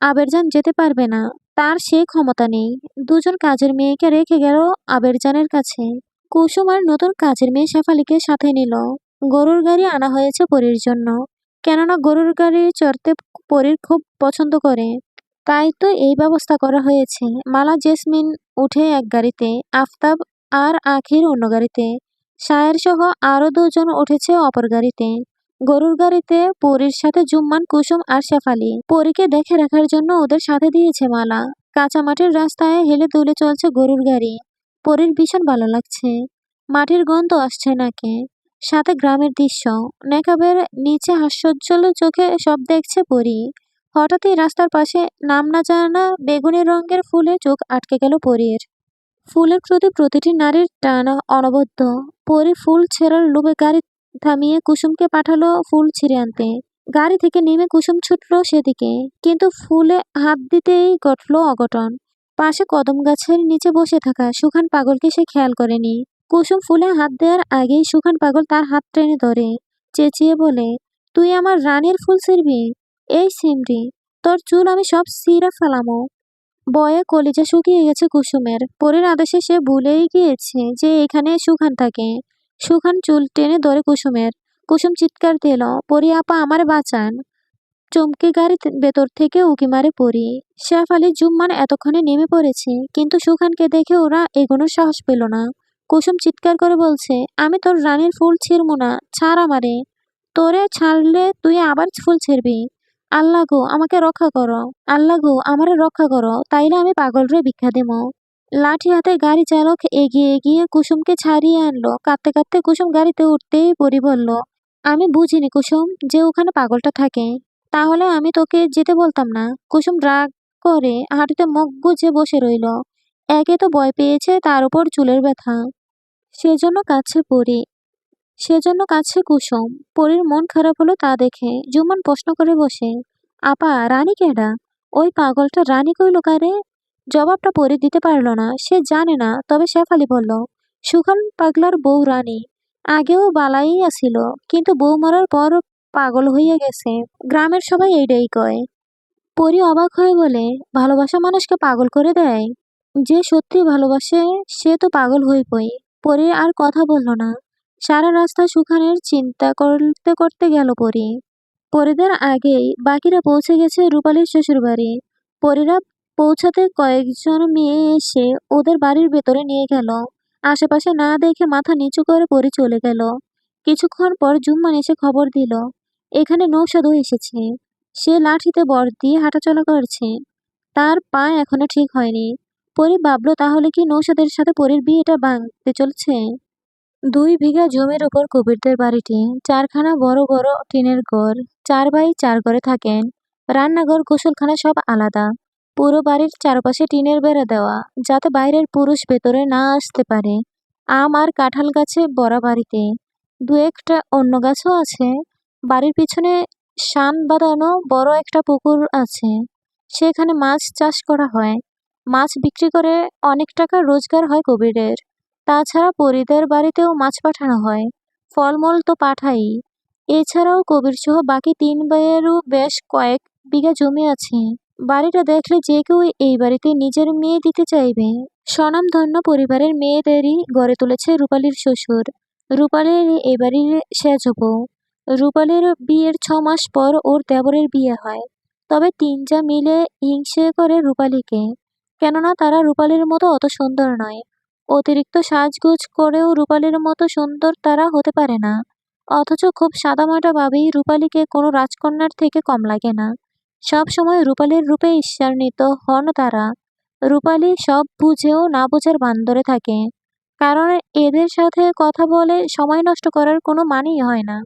আবেরজান যেতে পারবে না, তার সে ক্ষমতা নেই। 2 জন কাজের মেয়েকে রেখে গেল আবেরজানের কাছে। কুসুম আর নতুন কাজের মেয়ে শেফালিকে সাথে নিল। গরুর গাড়ি আনা হয়েছে পরীর জন্য। কেননা গরুর গাড়ি চড়তে পরীর খুব পছন্দ করে। তাই তো এই ব্যবস্থা করা হয়েছে। মালা, জেসমিন উঠে এক গাড়িতে, আফতাব আর আখির অন্য গাড়িতে। শায়ের সহ আরো 2 জন উঠেছে অপর গাড়িতে। গরুর গাড়িতে পরীর সাথে জুম্মান, কুসুম আর শেফালি। পরীকে দেখে রাখার জন্য ওদের সাথে দিয়েছে মালা। কাঁচা মাটির রাস্তায় হেলে দুলে চলছে গরুর গাড়ি। পরীর ভীষণ ভালো লাগছে। মাটির গন্ধ আসছে নাকে। সাথে গ্রামের দৃশ্য। নেকাবের নিচে হাস্যোজ্জ্বল চোখে সব দেখছে পরী। হঠাৎই রাস্তার পাশে নাম না জানা বেগুনি রঙের ফুলে চোখ আটকে গেল পরীর। ফুলের প্রতি প্রতিটি নারীর টান অনবদ্য। পরী ফুল ছেঁড়ার লোভে গাড়ি থামিয়ে কুসুমকে পাঠালো ফুল ছিঁড়ে আনতে। গাড়ি থেকে নেমে কুসুম ছুটলো সেদিকে, কিন্তু ফুলে হাত দিতেই ঘটল অঘটন। পাশে কদম গাছের নিচে বসে থাকা সুখান পাগলকে সে খেয়াল করেনি। কুসুম ফুলে হাত দেওয়ার আগেই সুখান পাগল তার হাত টেনে ধরে চেঁচিয়ে বলে, তুই আমার রানীর ফুল ছিঁড়বি? এই সিমরি, তোর চুল আমি সব ছিঁড়া ফেলামো। বয়ে কলিজা শুকিয়ে গেছে কুসুমের। পরীর আদেশে সে ভুলেই গিয়েছে যে এখানে সুখান থাকে। সুখান চুল টেনে ধরে কুসুমের। কুসুম চিৎকার দিল, পরী আপা আমারে বাঁচান। চমকে গাড়ি ভেতর থেকে উকি মারে পরী। শেফালি, জুম্মান এতক্ষণে নেমে পড়েছে, কিন্তু সুখানকে দেখে ওরা এগোনোর সাহস পেল না। কুসুম চিৎকার করে বলছে, আমি তোর রানীর ফুল ছিঁড়বো না, ছাড় আমারে। তোরে ছাড়লে তুই আবার ফুল ছিঁড়বি। আল্লাহ গো আমাকে রক্ষা করো, আল্লাহ গো আমারে রক্ষা করো, তাইলে আমি পাগলরে ভিক্ষা দেবো। লাঠি হাতে গাড়ি চালক এগিয়ে গিয়ে কুসুমকে ছাড়িয়ে আনলো। কাঁদতে কাঁদতে কুসুম গাড়িতে উঠতেই পরি বলল, আমি বুঝিনি কুসুম যে ওখানে পাগলটা থাকে। তাহলে আমি তোকে যেতে বলতাম না। কুসুম রাগ করে হাঁটুতে মুখ গুজে বসে রইল। একে তো ভয় পেয়েছে, তার উপর চুলের ব্যথা। সেজন্য কাছে পরি, সেজন্য কাছে কুসুম। পরীর মন খারাপ হলো তা দেখে। জুম্মান প্রশ্ন করে বসে, আপা রানী কেডা? ওই পাগলটা রানী কইল কারে? জবাবটা পরি দিতে পারল না। সে জানে না। তবে শেফালি বলল, সুখান পাগলার বউ রানী আগেও বালাই আছিল, কিন্তু বউ মরার পর পাগল হইয়া গেছে। গ্রামের সবাই এইটাই কয়। পরি অবাক হয়ে বলে, ভালোবাসা মানুষকে পাগল করে দেয়? যে সত্যি ভালোবাসে সে তো পাগল হইবই। পরি আর কথা বলল না। সারা রাস্তা সুখানের চিন্তা করতে করতে গেল পরি। পরিদের আগেই বাকিরা পৌঁছে গেছে রূপালীর শ্বশুরবাড়ি। পরিরা পৌঁছাতে কয়েকজন মেয়ে এসে ওদের বাড়ির ভেতরে নিয়ে গেল। আশেপাশে না দেখে মাথা নিচু করে পরি চলে গেল। কিছুক্ষণ পর জুম্মান এসে খবর দিল, এখানে নৌশাদও এসেছে। সে লাঠিতে বর দিয়ে হাঁটাচলা করছে। তার পা এখনো ঠিক হয়নি। পরি ভাবল, তাহলে কি নৌশাদের সাথে পরির বিয়েটা ভাঙতে চলছে? 2 বিঘা জমির উপর কবিরদের বাড়িটি। 4খানা বড় বড় টিনের ঘর। 4 ভাই 4 ঘরে থাকেন। রান্নাঘর, গোসলখানা সব আলাদা। পুরো বাড়ির চারপাশে টিনের বেড়া দেওয়া, যাতে বাইরের পুরুষ ভেতরে না আসতে পারে। আম আর কাঁঠাল গাছে ভরা বাড়িতে। 2-একটা অন্য গাছও আছে। বাড়ির পিছনে শান বাঁধানো বড় একটা পুকুর আছে। সেখানে মাছ চাষ করা হয়। মাছ বিক্রি করে অনেক টাকা রোজগার হয় কবিরের। তাছাড়া পরিদের বাড়িতেও মাছ পাঠানো হয়। ফলমূল তো পাঠাই। এছাড়াও কবিরসহ বাকি 3 ভাইয়েরও বেশ কয়েক বিঘা জমি আছে। বাড়িটা দেখলে যে কেউ এই বাড়িতে নিজের মেয়ে দিতে চাইবে। স্বনামধন্য পরিবারের মেয়েদেরই গড়ে তুলেছে রূপালীর শ্বশুর। রূপালীর এই বাড়ির সেজ বউ। রূপালীর বিয়ের 6 মাস পর ওর দেবরের বিয়ে হয়। তবে 3 যা মিলে হিংসে করে রূপালীকে। কেননা তারা রূপালীর মতো অত সুন্দর নয়। অতিরিক্ত সাজগোজ করেও রূপালীর মতো সুন্দর তারা হতে পারে না। অথচ খুব সাদামাটা ভাবেই রূপালীকে কোনো রাজকন্যার থেকে কম লাগে না। সব সময় রূপালীর রূপে ঈর্ষান্বিত হন তারা। রূপালী সব বুঝেও না বোঝার বান্দরে থাকে। কারণ এদের সাথে কথা বলে সময় নষ্ট করার কোনো মানেই হয় না।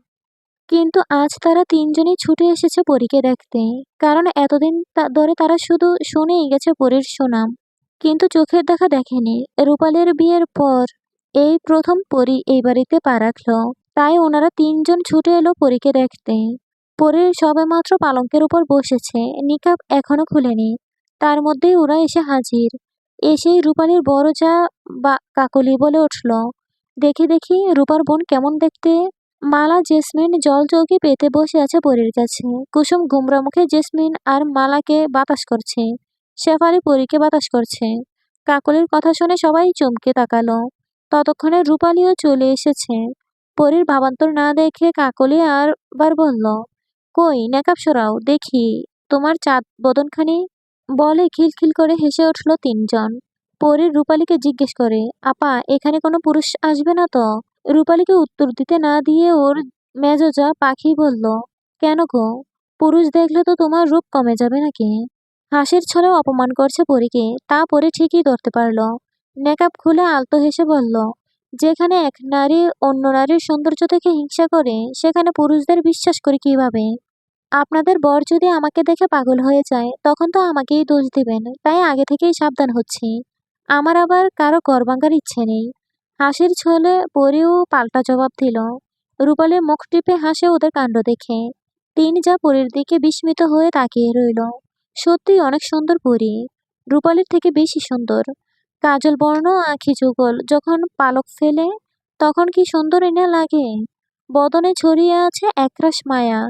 কিন্তু আজ তারা 3জনই ছুটে এসেছে পরীকে দেখতে। কারণ এতদিন ধরে তারা শুধু শুনেই গেছে পরীর সুনাম, কিন্তু চোখের দেখা দেখেনি। রূপালীর বিয়ের পর এই প্রথম পরী এই বাড়িতে পা রাখল। তাই ওনারা 3জন ছুটে এলো পরীকে দেখতে। পরীর সবেমাত্র পালঙ্কের উপর বসেছে, নিকাব এখনো খুলেনি। তার মধ্যেই ওরা এসে হাজির। এসেই রূপালীর বড় যা কাকলি বলে উঠল, দেখি দেখি রূপার বোন কেমন দেখতে। মালা জেসমিন জলচৌকি পেতে বসে আছে পরীর কাছে। কুসুম গুমরা মুখে জেসমিন আর মালাকে বাতাস করছে। শেফালি পরীকে বাতাস করছে। কাকলির কথা শুনে সবাই চমকে তাকালো। ততক্ষণে রূপালীও চলে এসেছে। পরীর ভাবান্তর না দেখে কাকলি বার বলল, কই নেকাব সরাও দেখি তোমার চাঁদ বদনখানি। বলে খিলখিল করে হেসে উঠল 3জন। পরীর রূপালীকে জিজ্ঞেস করে, আপা এখানে কোনো পুরুষ আসবে না তো? রূপালীকে উত্তর দিতে না দিয়ে ওর মেজজা পাখি বলল, কেন গো? পুরুষ দেখলে তো তোমার রূপ কমে যাবে নাকি? হাসির ছলে অপমান করছে পরীকে, তা পরী ঠিকই ধরতে পারল। নেকাব খুলে আলতো হেসে বলল, যেখানে এক নারী অন্য নারীর সৌন্দর্য দেখে হিংসা করে, সেখানে পুরুষদের বিশ্বাস করি কিভাবে? আপনাদের বর যদি আমাকে দেখে পাগল হয়ে যায়, তখন তো আমাকেই দোষ দিবেন। তাই আগে থেকেই সাবধান হচ্ছি। আমার আবার কারো ঘর ভাঙার ইচ্ছে নেই। হাসির ছলে পরিও পাল্টা জবাব দিল। রূপালীর মুখ টিপে হাসে ওদের কাণ্ড দেখে। 3 যা পরীর দিকে বিস্মিত হয়ে তাকিয়ে রইল। সত্যি অনেক সুন্দর পরী। রূপালীর থেকে বেশি সুন্দর। কাজল বর্ণ আঁখি যুগল যখন পালক ফেলে, তখন কি সুন্দর এনে লাগে। বদনে ছড়িয়ে আছে একরাশ মায়া।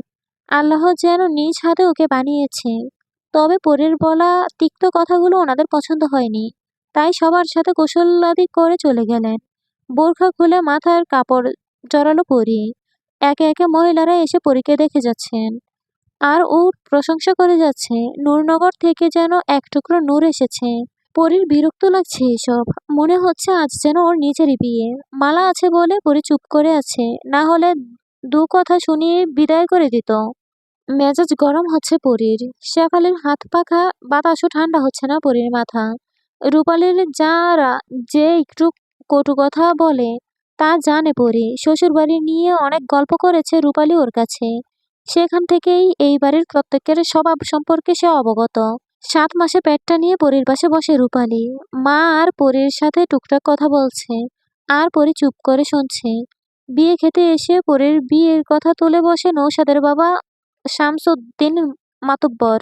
আল্লাহ যেন নিজ হাতে ওকে বানিয়েছে। তবে পরীর বলা তিক্ত কথাগুলো ওনাদের পছন্দ হয়নি। তাই সবার সাথে কৌশলাদি করে চলে গেলেন। বোরখা খুলে মাথার কাপড় জড়ালো পরী। একে একে মহিলারা এসে পরীকে দেখে যাচ্ছেন। আর ওর প্রশংসা করে যাচ্ছে। নূরনগর থেকে যেন এক টুকরো নূর এসেছে। পরীর বিরক্ত লাগছে এসব। মনে হচ্ছে আজ যেন ওর নিজেরই বিয়ে। মালা আছে বলে পরী চুপ করে আছে, না হলে 2 কথা শুনিয়ে বিদায় করে দিত। মেজাজ গরম হচ্ছে পরীর। শেফালির হাত পাখা বাতাসও ঠান্ডা হচ্ছে না পরীর মাথা। রূপালীর যারা যে একটু কটু কথা বলে, তা জানে পরী। শ্বশুরবাড়ি নিয়ে অনেক গল্প করেছে রূপালী ওর কাছে। সেখান থেকেই এই বাড়ির প্রত্যেকের স্বভাব সম্পর্কে সে অবগত। 7 মাসে পেটটা নিয়ে পরীর পাশে বসে রূপালী। মা আর পরীর সাথে টুকটাক কথা বলছে। আর পরী চুপ করে শুনছে। বিয়ে খেতে এসে পরীর বিয়ের কথা তুলে বসে নৌশাদের বাবা শামসুদ্দিন মাতব্বর।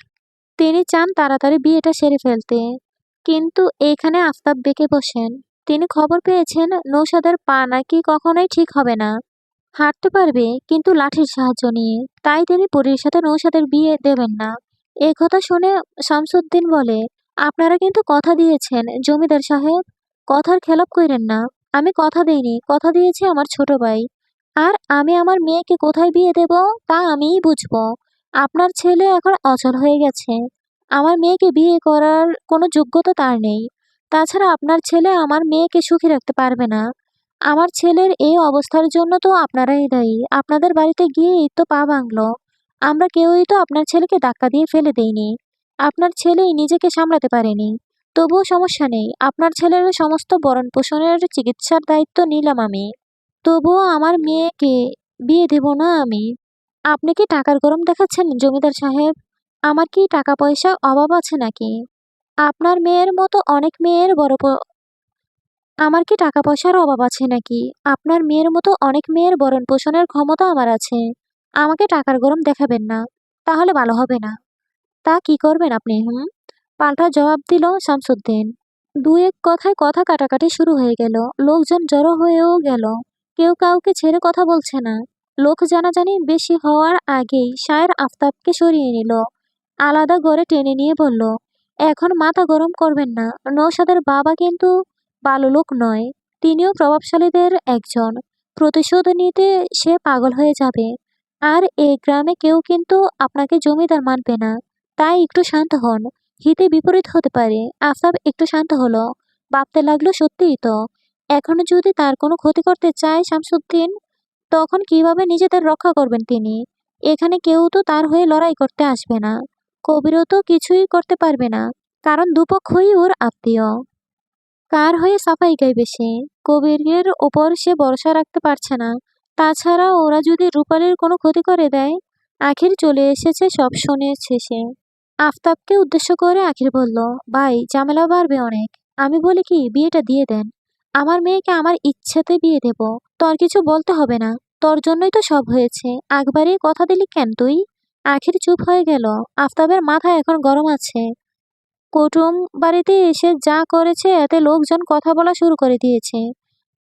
তিনি চান তাড়াতাড়ি বিয়েটা সেরে ফেলতে। কিন্তু এখানে আফতাব বেঁকে বসেন। তিনি খবর পেয়েছেন নৌশাদের পা নাকি কখনোই ঠিক হবে না। হাঁটতে পারবে কিন্তু লাঠির সাহায্য নিয়ে। তাই তিনি পরীর সাথে নৌশাদের বিয়ে দেবেন না। এ কথা শুনে শামসুদ্দিন বলে, আপনারা কিন্তু কথা দিয়েছেন জমিদার সাহেব, কথার খেলাপ কইরেন না। আমি কথা দেইনি, কথা দিয়েছি আমার ছোট ভাই। আর আমি আমার মেয়েকে কোথায় বিয়ে দেব তা আমিই বুঝবো। আপনার ছেলে এখন অচল হয়ে গেছে। আমার মেয়েকে বিয়ে করার কোনো যোগ্যতা তার নেই। তাছাড়া আপনার ছেলে আমার মেয়েকে সুখী রাখতে পারবে না। আমার ছেলের এই অবস্থার জন্য তো আপনারাই দায়ী। আপনাদের বাড়িতে গিয়েই তো পা ভাঙলো। আমরা কেউই তো আপনার ছেলেকে ধাক্কা দিয়ে ফেলে দেইনি। আপনার ছেলেই নিজেকে সামলাতে পারেনি। তবুও সমস্যা নেই। আপনার ছেলের সমস্ত ভরণ পোষণের চিকিৎসার দায়িত্ব নিলাম আমি। তবুও আমার মেয়েকে বিয়ে দেব না আমি। আপনি কি টাকার গরম দেখাচ্ছেন জমিদার সাহেব? আমার কি টাকা পয়সা অভাব আছে নাকি? আপনার মেয়ের মতো অনেক মেয়ের আমার কি টাকা পয়সার অভাব আছে নাকি? আপনার মেয়ের মতো অনেক মেয়ের ভরণ পোষণের ক্ষমতা আমার আছে। আমাকে টাকার গরম দেখাবেন না। তাহলে ভালো হবে না। তা কি করবেন আপনি, হুম? পাল্টা জবাব দিল শামসুদ্দিন। দুই এক কথায় কথা কাটাকাটি শুরু হয়ে গেল। লোকজন জড়ো হয়েও গেল। কেউ কাউকে ছেড়ে কথা বলছে না। লোক জানাজানি বেশি হওয়ার আগেই শায়ের আফতাবকে সরিয়ে নিল। আলাদা করে টেনে নিয়ে বলল, এখন মাথা গরম করবেন না। নৌশাদের বাবা কিন্তু ভালো লোক নয়। তিনিও প্রভাবশালীদের একজন। প্রতিশোধ নিতে সে পাগল হয়ে যাবে। আর এই গ্রামে কেউ কিন্তু আপনাকে জমিদার মানবে না। তাই একটু শান্ত হন। হিতে বিপরীত হতে পারে। আফতাব একটু শান্ত হলো। ভাবতে লাগলো, সত্যিই তো। এখন যদি তার কোনো ক্ষতি করতে চায় শামসুদ্দিন, তখন কিভাবে নিজেদের রক্ষা করবেন তিনি? এখানে কেউ তো তার হয়ে লড়াই করতে আসবে না। কবিরও তো কিছুই করতে পারবে না। কারণ দুপক্ষই ওর আত্মীয়। কার হয়ে সাফাই গাইবে সে? কবিরের ওপর সে ভরসা রাখতে পারছে না। তাছাড়া ওরা যদি রূপালীর কোনো ক্ষতি করে দেয়। আখির চলে এসেছে সব শুনেছে সে। আফতাবকে উদ্দেশ্য করে আখির বলল, ভাই ঝামেলা বাড়বে অনেক। আমি বলি কি, বিয়েটা দিয়ে দেন। আমার মেয়েকে আমার ইচ্ছেতে বিয়ে দেব। তোর কিছু বলতে হবে না। তোর জন্যই তো সব হয়েছে। আগ বাড়িয়ে কথা দিলি কেন তুই? আখির চুপ হয়ে গেল। আফতাবের মাথা এখন গরম আছে। কুটুম বাড়িতে এসে যা করেছে এতে লোকজন কথা বলা শুরু করে দিয়েছে।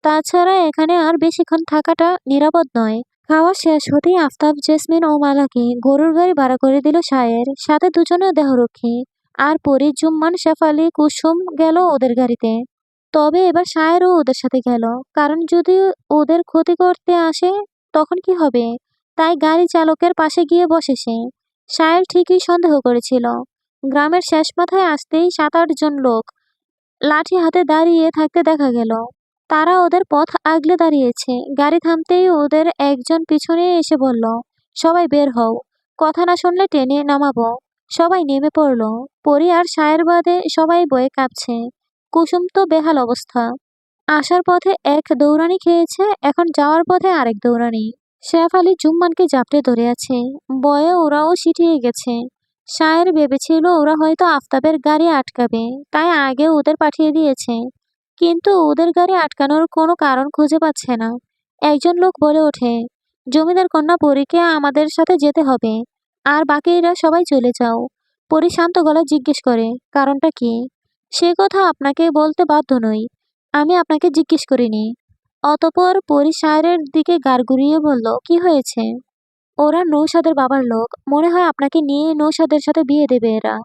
তাছাড়া এখানে আর বেশিক্ষণ থাকাটা নিরাপদ নয়। খাওয়া শেষ হতেই আফতাব, জেসমিন ও মালাকে গরুর গাড়ি ভাড়া করে দিল শায়ের, সাথে দুজনে দেহরক্ষী। আর পরি, জুম্মান, শেফালি, কুসুম গেল ওদের গাড়িতে। তবে এবার শায়েরও ওদের সাথে গেল। কারণ যদি ওদের ক্ষতি করতে আসে তখন কি হবে? তাই গাড়ি চালকের পাশে গিয়ে বসে সে। শায়ের ঠিকই সন্দেহ করেছিল। গ্রামের শেষ মাথায় আসতেই 7-8 জন লোক লাঠি হাতে দাঁড়িয়ে থাকতে দেখা গেল। তারা ওদের পথ আগলে দাঁড়িয়েছে। গাড়ি থামতেই ওদের একজন পিছনে এসে বলল, সবাই বের হও। কথা না শুনলে টেনে নামাবো। সবাই নেমে পড়ল। পরি আর শায়ের বাদে সবাই বয়ে কাঁপছে। কুসুম তো বেহাল অবস্থা। আসার পথে এক দৌড়ানি খেয়েছে, এখন যাওয়ার পথে আরেক দৌড়ানি। শেফ আলী জুম্মানকে জাপটে ধরে আছে। বয়ে ওরাও সিটিয়ে গেছে। শায়ের ভেবেছিল ওরা হয়তো আফতাবের গাড়ি আটকাবে, তাই আগে ওদের পাঠিয়ে দিয়েছে। কিন্তু ওদের গাড়ি আটকানোর কোনো কারণ খুঁজে পাচ্ছে না। একজন লোক বলে ওঠে, জমিদার কন্যা পরীকে আমাদের সাথে যেতে হবে। আর বাকিরা সবাই চলে যাও। পরী শান্ত গলায় জিজ্ঞেস করে, কারণটা কি? সে কথা আপনাকে বলতে বাধ্য নই। আমি আপনাকে জিজ্ঞেস করিনি। অতঃপর পরী শায়ের দিকে গাড় ঘুরিয়ে বলল, কি হয়েছে? ওরা নৌশাদের বাবার লোক। মনে হয় আপনাকে নিয়ে নৌশাদের সাথে বিয়ে দেবে এরা।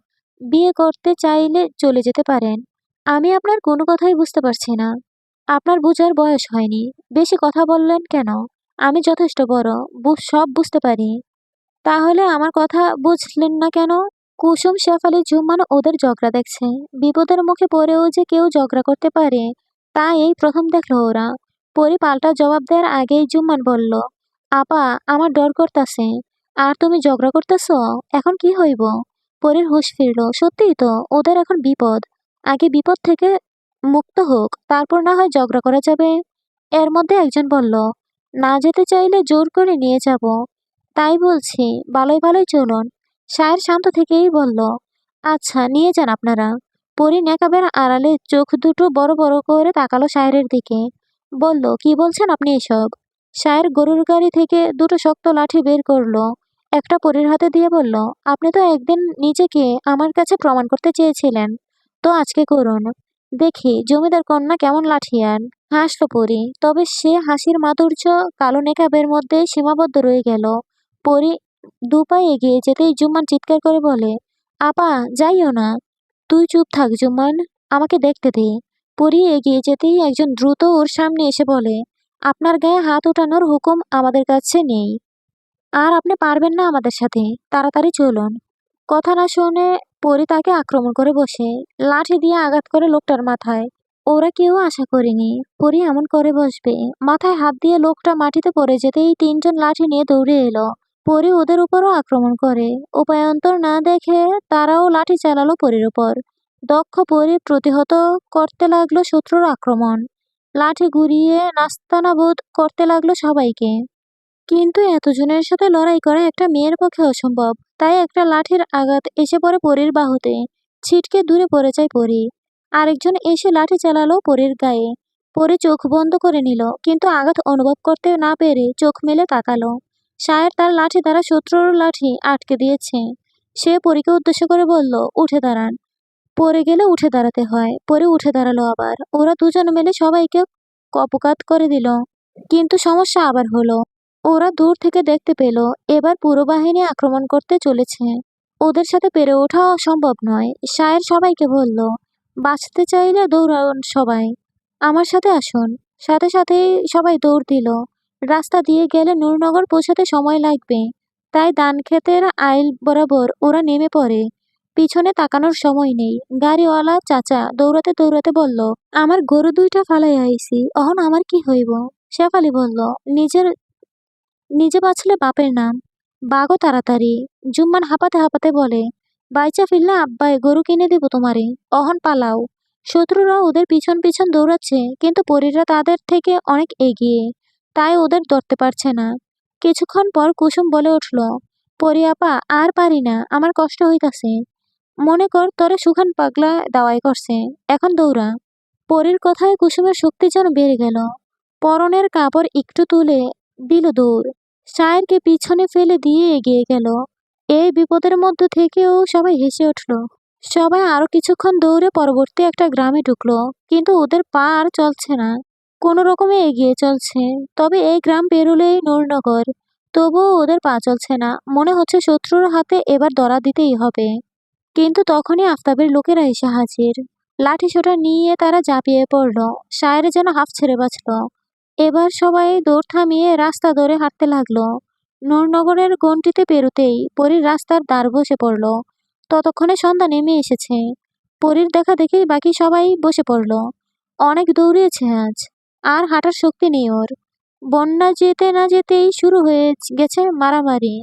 বিয়ে করতে চাইলে চলে যেতে পারেন। আমি আপনার কোনো কথাই বুঝতে পারছি না। আপনার বুঝার বয়স হয়নি। বেশি কথা বললেন কেন? আমি যথেষ্ট বড়, সব বুঝতে পারি। তাহলে আমার কথা বুঝলেন না কেন? কুসুম, শেফালি, জুম্মান ওদের ঝগড়া দেখছে। বিপদের মুখে পড়েও যে কেউ ঝগড়া করতে পারে তা এই প্রথম দেখলো ওরা। পরি পাল্টা জবাব দেওয়ার আগেই জুম্মান বলল, আপা, আমার ডর করতাছে। আর তুমি ঝগড়া করতেছ? এখন কি হইব? পরীর হুঁশ ফিরল। সত্যিই তো, ওদের এখন বিপদ। আগে বিপদ থেকে মুক্ত হোক, তারপর না হয় ঝগড়া করা যাবে। এর মধ্যে একজন বলল, না যেতে চাইলে জোর করে নিয়ে যাব। তাই বলছি, ভালোই ভালোই চলুন। শায়ের শান্ত থেকেই বলল, আচ্ছা নিয়ে যান আপনারা। পরি নেকাবের আড়ালে চোখ দুটো বড় বড় করে তাকালো শায়ের দিকে। বলল, কি বলছেন আপনি এসব? শায়ের গরুর গাড়ি থেকে দুটো শক্ত লাঠি বের করলো। একটা পরীর হাতে দিয়ে বলল, আপনি তো একদিন নিজেকে আমার কাছে প্রমাণ করতে চেয়েছিলেন। তো আজকে করুন, দেখি জমিদার কন্যা কেমন লাঠিয়ান। হাসল পরি, তবে সে হাসির মাধুর্য কালো নেকাবের মধ্যে সীমাবদ্ধ রয়ে গেল। পরি দু পা এগিয়ে যেতেই জুম্মান চিৎকার করে বলে, আপা যাইও না। তুই চুপ থাক জুম্মান, আমাকে দেখতে দে। পরি এগিয়ে যেতেই একজন দ্রুত ওর সামনে এসে বলে, আপনার গায়ে হাত ওঠানোর হুকুম আমাদের কাছে নেই, আর আপনি পারবেন না আমাদের সাথে, তাড়াতাড়ি চলুন। কথা না শুনে পরি তাকে আক্রমণ করে বসে, লাঠি দিয়ে আঘাত করে লোকটার মাথায়। ওরা কেউ আশা করেনি পরি এমন করে বসবে। মাথায় হাত দিয়ে লোকটা মাটিতে পড়ে যেতেই তিনজন লাঠি নিয়ে দৌড়ে এলো। পরি ওদের উপরও আক্রমণ করে। উপায়ান্তর না দেখে তারাও লাঠি চালালো পরির উপর। দক্ষ পরি প্রতিহত করতে লাগলো শত্রুর আক্রমণ। লাঠি ঘুরিয়ে নাস্তানাবুদ করতে লাগলো সবাইকে। কিন্তু এতজনের সাথে লড়াই করা একটা মেয়ের পক্ষে অসম্ভব। তাই একটা লাঠির আঘাত এসে পড়ে পরীর বাহুতে। ছিটকে দূরে পড়ে যায় পরী। আরেকজন এসে লাঠি চালালো পরীর গায়ে। পরী চোখ বন্ধ করে নিল, কিন্তু আঘাত অনুভব করতে না পেরে চোখ মেলে তাকালো। শায়ের তার লাঠি দ্বারা শত্রুর লাঠি আটকে দিয়েছে। সে পরীকে উদ্দেশ্য করে বলল, উঠে দাঁড়ান। পড়ে গেলে উঠে দাঁড়াতে হয়। পরে উঠে দাঁড়ালো আবার। ওরা দুজন মিলে সবাইকে কপকাত করে দিল। কিন্তু সমস্যা আবার হলো। ওরা দূর থেকে দেখতে পেল এবার পুরো বাহিনী আক্রমণ করতে চলেছে। ওদের সাথে পেরে ওঠা সম্ভব নয়। শায়ের সবাইকে বলল, বাঁচতে চাইলে দৌড়ান সবাই, আমার সাথে আসুন। সাথে সাথেই সবাই দৌড় দিল। রাস্তা দিয়ে গেলে নূরনগর পৌঁছাতে সময় লাগবে। তাই ধানক্ষেতের আইল বরাবর ওরা নেমে পড়ে। পিছনে তাকানোর সময় নেই। গাড়িওয়ালা চাচা দৌড়াতে দৌড়াতে বলল, আমার গরু দুইটা ফালাই আইছি, অহন আমার কি হইব? শেফালি বলল, নিজে বাঁচলে বাপের নাম, বাঘও তাড়াতাড়ি। জুম্মান হাঁপাতে হাঁপাতে বলে, বাইচা ফিরলে আব্বাই গরু কিনে দিব তোমারে, অহন পালাও। শত্রুরা ওদের পিছন পিছন দৌড়াচ্ছে, কিন্তু পরীরা তাদের থেকে অনেক এগিয়ে, তাই ওদের ধরতে পারছে না। কিছুক্ষণ পর কুসুম বলে উঠল, পরি আপা আর পারি না, আমার কষ্ট হইতাছে। মনে কর তোরে সুখান পাগলা দাওয়াই করছে, এখন দৌড়া। পরীর কথায় কুসুমের শক্তি যেন বেড়ে গেল। পরনের কাপড় একটু তুলে দিল দৌড়। শায়েরকে পিছনে ফেলে দিয়ে এগিয়ে গেল। এই বিপদের মধ্য থেকেও সবাই হেসে উঠল। সবাই আরো কিছুক্ষণ দৌড়ে পরবর্তী একটা গ্রামে ঢুকলো, কিন্তু ওদের পা আর চলছে না। কোনো রকমে এগিয়ে চলছে। তবে এই গ্রাম পেরোলেই নূরনগর। তবুও ওদের পা চলছে না। মনে হচ্ছে শত্রুর হাতে এবার ধরা দিতেই হবে। কিন্তু তখনই আফতাবের লোকেরা এসে হাজির। লাঠিসোঁটা নিয়ে তারা ঝাঁপিয়ে পড়ল। শায়ের যেন হাঁফ ছেড়ে বাঁচল। এবার সবাই দৌড় থামিয়ে রাস্তা ধরে হাঁটতে লাগলো। নূরনগরের গণ্ডিতে পেরোতেই পরীর রাস্তার দ্বার বসে পড়ল। ততক্ষণে সন্ধ্যা নেমে এসেছে। পরীর দেখা দেখেই বাকি সবাই বসে পড়ল। অনেক দৌড়িয়েছে আজ, আর হাঁটার শক্তি নেই ওর। বন্যা যেতে না যেতেই শুরু হয়ে গেছে মারামারি।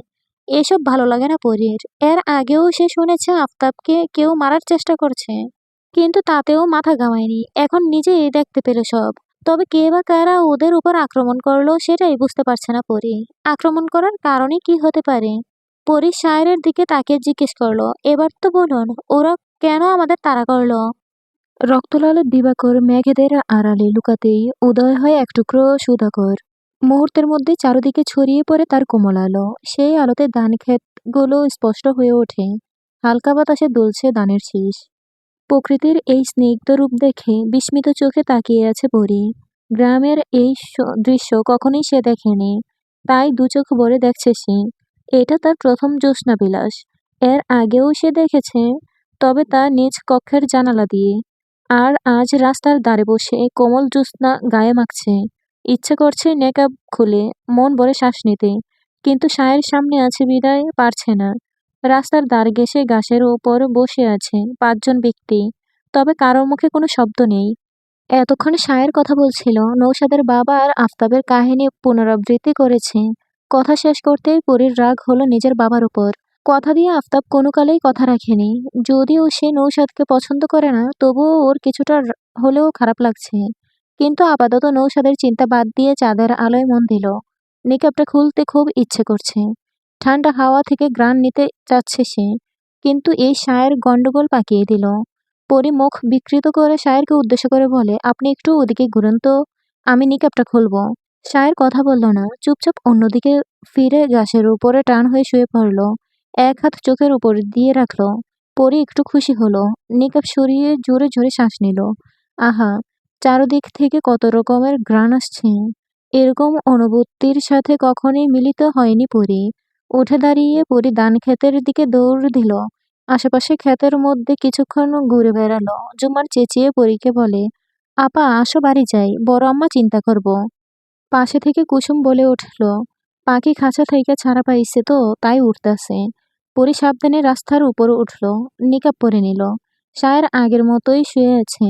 এসব ভালো লাগে না পরীর। এর আগেও সে শুনেছে আফতাবকে কেউ মারার চেষ্টা করছে, কিন্তু তাতেও মাথা ঘামায়নি। এখন নিজেই দেখতে পেল সব। তবে কে বা কারা ওদের উপর আক্রমণ করলো সেটাই বুঝতে পারছে না পরি। আক্রমণ করার কারণই কি হতে পারে? পরি শায়ের দিকে তাকিয়ে জিজ্ঞেস করলো, এবার তো বলুন, ওরা কেন আমাদের তাড়া করলো? রক্তলালের দিবাকর মেঘেদের আড়ালে লুকাতেই উদয় হয় এক টুকরো সুধাকর। মুহূর্তের মধ্যে চারদিকে ছড়িয়ে পড়ে তার কোমল আলো। সেই আলোতে ধান ক্ষেতগুলো স্পষ্ট হয়ে ওঠে। হালকা বাতাসে দুলছে ধানের শীষ। প্রকৃতির এই স্নিগ্ধ রূপ দেখে বিস্মিত চোখে তাকিয়ে আছে পরি। গ্রামের এই দৃশ্য কখনোই সে দেখেনি, তাই দু চোখ ভরে দেখছে সে। এটা তার প্রথম জ্যোৎস্না বিলাস। এর আগেও সে দেখেছে, তবে তা নিজ কক্ষের জানালা দিয়ে। আর আজ রাস্তার ধারে বসে কোমল জ্যোৎস্না গায়ে মাখছে। ইচ্ছে করছে নেকাব খুলে মন ভরে শ্বাস নিতে, কিন্তু শায়ের সামনে আছে বিদায় পারছে না। রাস্তার ধার ঘেঁষে ঘাসের ওপর বসে আছে পাঁচজন ব্যক্তি, তবে কারোর মুখে কোনো শব্দ নেই। এতক্ষণে শায়ের কথা বলছিল, নৌশাদের বাবা আর আফতাবের কাহিনী পুনরাবৃত্তি করেছে। কথা শেষ করতেই পরীর রাগ হলো নিজের বাবার উপর। কথা দিয়ে আফতাব কোনো কালেই কথা রাখেনি। যদিও সে নৌশাদকে পছন্দ করে না, তবুও ওর কিছুটা হলেও খারাপ লাগছে। কিন্তু আপাতত নৌশাদের চিন্তা বাদ দিয়ে চাঁদের আলোয় মন দিল। নিকাবটা খুলতে খুব ইচ্ছে করছে। ঠান্ডা হাওয়া থেকে ঘ্রাণ নিতে চাচ্ছে সে, কিন্তু এই শায়ের গন্ডগোল পাকিয়ে দিল। পরি মুখ বিকৃত করে শায়েরকে উদ্দেশ্য করে বলে, আপনি একটু ওদিকে ঘুরুন তো, আমি নিকাবটা খুলবো। শায়ের কথা বলল না, চুপচাপ অন্যদিকে ফিরে ঘাসের উপরে টান হয়ে শুয়ে পড়ল। এক হাত চোখের উপর দিয়ে রাখলো। পরি একটু খুশি হলো। নিকাব সরিয়ে জোরে জোরে শ্বাস নিল। আহা! চারদিক থেকে কত রকমের ঘ্রাণ আসছে। এরকম অনুভূতির সাথে কখনোই মিলিত হয়নি পরি। উঠে দাঁড়িয়ে পরি ধান ক্ষেতের দিকে দৌড় দিল। আশেপাশে ক্ষেতের মধ্যে কিছুক্ষণ ঘুরে বেড়ালো। জুম্মান চেঁচিয়ে পরীকে বলে, আপা আসো বাড়ি যাই, বড় আম্মা চিন্তা করব। পাশে থেকে কুসুম বলে উঠল, পাখি খাঁচা থেকে ছাড়া পাইছে তো তাই উঠতাছে। পরি সাবধানে রাস্তার উপর উঠল, নিকাব পরে নিল। সায়ের আগের মতোই শুয়ে আছে।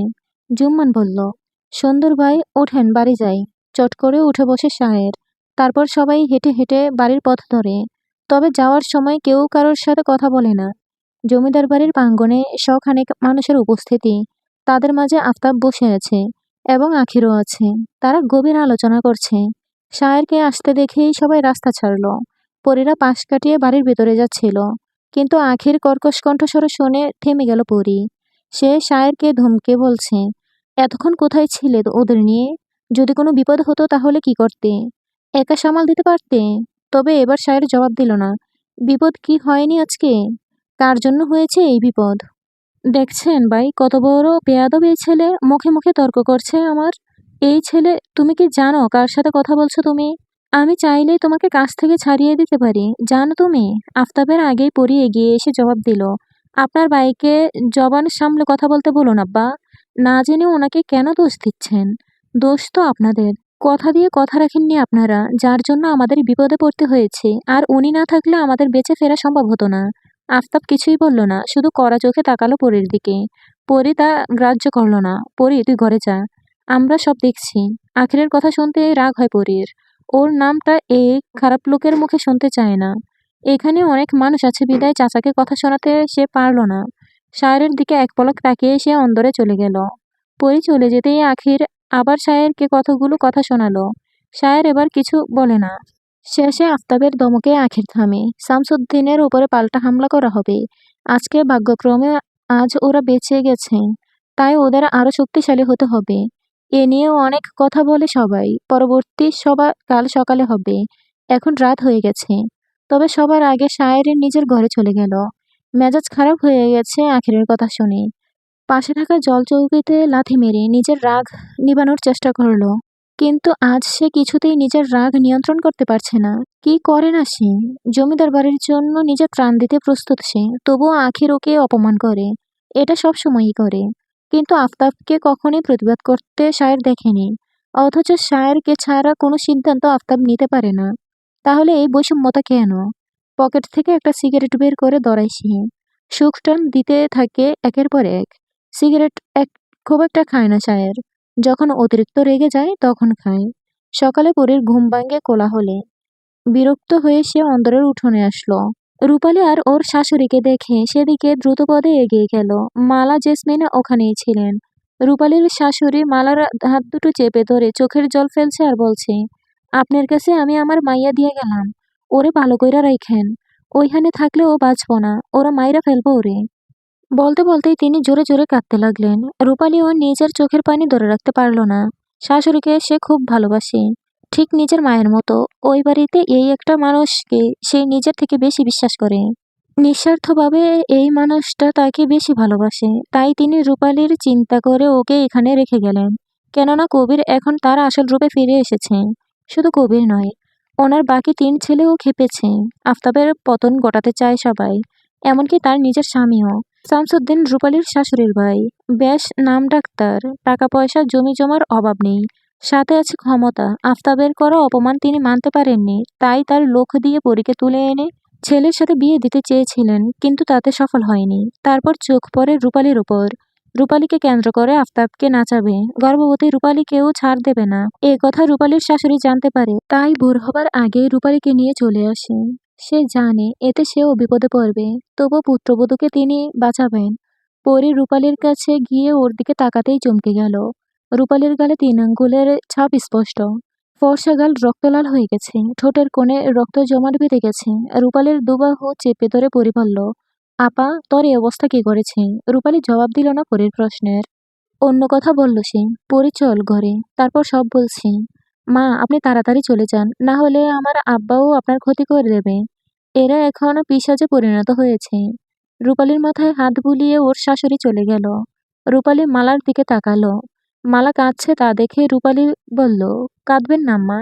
জুম্মান বলল, সুন্দর ভাই ওঠেন বাড়ি যাই। চট করে উঠে বসে সায়ের। তারপর সবাই হেঁটে হেঁটে বাড়ির পথ ধরে। তবে যাওয়ার সময় কেউ কারোর সাথে কথা বলে না। জমিদার বাড়ির প্রাঙ্গণে শখানেক মানুষের উপস্থিতি। তাদের মাঝে আফতাব বসে আছে এবং আখিরও আছে। তারা গভীর আলোচনা করছে। সায়েরকে আসতে দেখেই সবাই রাস্তা ছাড়ল। পরীরা পাশ কাটিয়ে বাড়ির ভেতরে যাচ্ছিল। কিন্তু আখির কর্কশ কণ্ঠস্বর শুনে থেমে গেল পরী। সে সায়েরকে ধমকে বলছে, এতক্ষণ কোথায় ছিলে ওদের নিয়ে? যদি কোনো বিপদ হতো তাহলে কি করতে? একা সামাল দিতে পারতে? তবে এবার সায়ের জবাব দিল না। বিপদ কি হয়নি আজকে? কার জন্য হয়েছে এই বিপদ? দেখছেন ভাই কত বড় বেয়াদব এই ছেলে, মুখে মুখে তর্ক করছে আমার। এই ছেলে, তুমি কি জানো কার সাথে কথা বলছো তুমি? আমি চাইলেই তোমাকে কাছ থেকে ছাড়িয়ে দিতে পারি, জানো তুমি? আফতাবের আগেই পরি এগিয়ে এসে জবাব দিল, আপনার ভাইকে জবান সামলে কথা বলতে বলুন আব্বা। না জেনে ওনাকে কেন দোষ দিচ্ছেন? দোষ তো আপনাদের। কথা দিয়ে কথা রাখেননি আপনারা, যার জন্য আমাদের বিপদে পড়তে হয়েছে। আর উনি না থাকলে আমাদের বেঁচে ফেরা সম্ভব হতো না। আফতাব কিছুই বলল না, শুধু কড়া চোখে তাকালো পরীর দিকে। পরী তা গ্রাহ্য করল না। পরী তুই ঘরে যা, আমরা সব দেখছি। আখিরের কথা শুনতে রাগ হয় পরীর। ওর নামটা এই খারাপ লোকের মুখে শুনতে চায় না। এখানে অনেক মানুষ আছে বিদায় চাচাকে কথা শোনাতে সে পারল না। সায়েরের দিকে এক পলক তাকিয়ে সে অন্দরে চলে গেল। পরী চলে যেতেই আখির আবার সায়েরকে কতগুলো কথা শোনালো। সায়ের এবার কিছু বলে না। শেষে আফতাবের ধমকে আখির থামে। শামসুদ্দিনের উপরে পাল্টা হামলা করা হবে। আজকে ভাগ্যক্রমে আজ ওরা বেঁচে গেছে, তাই ওদের আরো শক্তিশালী হতে হবে। এ নিয়েও অনেক কথা বলে সবাই। পরবর্তী সভা কাল সকালে হবে। এখন রাত হয়ে গেছে। তবে সবার আগে সায়েরের নিজের ঘরে চলে গেল। মেজাজ খারাপ হয়ে গেছে আখিরের কথা শুনে। পাশে থাকা জলচৌকিতে লাথি মেরে নিজের রাগ নিবানোর চেষ্টা করলো। কিন্তু আজ সে কিছুতেই নিজের রাগ নিয়ন্ত্রণ করতে পারছে না। কি করে না সে? জমিদার বাড়ির জন্য নিজের প্রাণ দিতে প্রস্তুত সে, তবুও আখির ওকে অপমান করে। এটা সব সময়ই করে। কিন্তু আফতাবকে কখনোই প্রতিবাদ করতে সায়ের দেখেনি। অথচ সায়েরকে ছাড়া কোনো সিদ্ধান্ত আফতাব নিতে পারে না। তাহলে এই বৈষম্যতা কেন? পকেট থেকে একটা সিগারেট বের করে ধরায় সে। সুখ টান দিতে থাকে একের পর এক। সিগারেট খুব একটা খায় না সায়ের। যখন অতিরিক্ত রেগে যায় তখন খায়। সকালে পরীর ঘুম ভাঙে কোলাহলে। বিরক্ত হয়ে সে অন্দরের উঠোনে আসলো। রূপালী আর ওর শাশুড়িকে দেখে সেদিকে দ্রুতপদে এগিয়ে গেল। মালা জেসমিন ওখানেই ছিলেন। রূপালীর শাশুড়ি মালার হাত দুটো চেপে ধরে চোখের জল ফেলছে আর বলছে, আপনার কাছে আমি আমার মাইয়া দিয়ে গেলাম, ওরে ভালো কইরা রাইখেন। ওইখানে থাকলে ও বাঁচব না, ওরা মাইরা ফেলবো ওরে। বলতে বলতেই তিনি জোরে জোরে কাঁদতে লাগলেন। রূপালীও নিজের চোখের পানি ধরে রাখতে পারল না। শাশুড়িকে সে খুব ভালোবাসে, ঠিক নিজের মায়ের মতো। ওই বাড়িতে এই একটা মানুষকে সে নিজের থেকে বেশি বিশ্বাস করে। নিঃস্বার্থভাবে এই মানুষটা তাকে বেশি ভালোবাসে। তাই তিনি রূপালীর চিন্তা করে ওকে এখানে রেখে গেলেন। কেননা কবির এখন তার আসল রূপে ফিরে এসেছে। শুধু কবির নয়, ওনার বাকি 3 ছেলেও খেপেছে। আফতাবের পতন ঘটাতে চায় সবাই, এমনকি তার নিজের স্বামীও। শামসুদ্দিন রূপালীর শাশুড়ির ভাই। বেশ নাম ডাক্তার, টাকা পয়সা জমি জমার অভাব নেই। সাথে আছে ক্ষমতা। আফতাবের করা অপমান তিনি মানতে পারেননি, তাই তার লোক দিয়ে পরীকে তুলে এনে ছেলের সাথে বিয়ে দিতে চেয়েছিলেন, কিন্তু তাতে সফল হয়নি। তারপর চোখ পড়ে রূপালীর উপর। রূপালীকে কেন্দ্র করে আফতাবকে নাচাবে। গর্ভবতী রূপালীকেও ছাড় দেবে না, এ কথা রূপালীর শাশুড়ি জানতে পারে। তাই ভোর হবার আগে রূপালীকে নিয়ে চলে আসে। সে জানে এতে সেও বিপদে পড়বে, তবু পুত্রবধূকে তিনি বাঁচাবেন। পরী রূপালীর কাছে গিয়ে ওর দিকে তাকাতেই চমকে গেল। রূপালীর গালে 3 আঙ্গুলের ছাপ স্পষ্ট। ফর্সা গাল রক্তলাল হয়ে গেছে, ঠোঁটের কোণে রক্ত জমাট বেঁধে গেছে। রূপালীর দুবাহু চেপে ধরে পরি বলল, আপা তোর এই অবস্থা কে করেছে? রূপালী জবাব দিল না পরীর প্রশ্নের। অন্য কথা বলল সে, পরি চল ঘরে, তারপর সব বলছি। মা আপনি তাড়াতাড়ি চলে যান, না হলে আমার আব্বাও আপনার ক্ষতি করে দেবে। এরা এখন পিশাচে পরিণত হয়েছে। রূপালীর মাথায় হাত বুলিয়ে ওর শাশুড়ি চলে গেল। রূপালী মালার দিকে তাকালো। মালা কাঁদছে তা দেখে রূপালী বলল, কাঁদবেন না মা,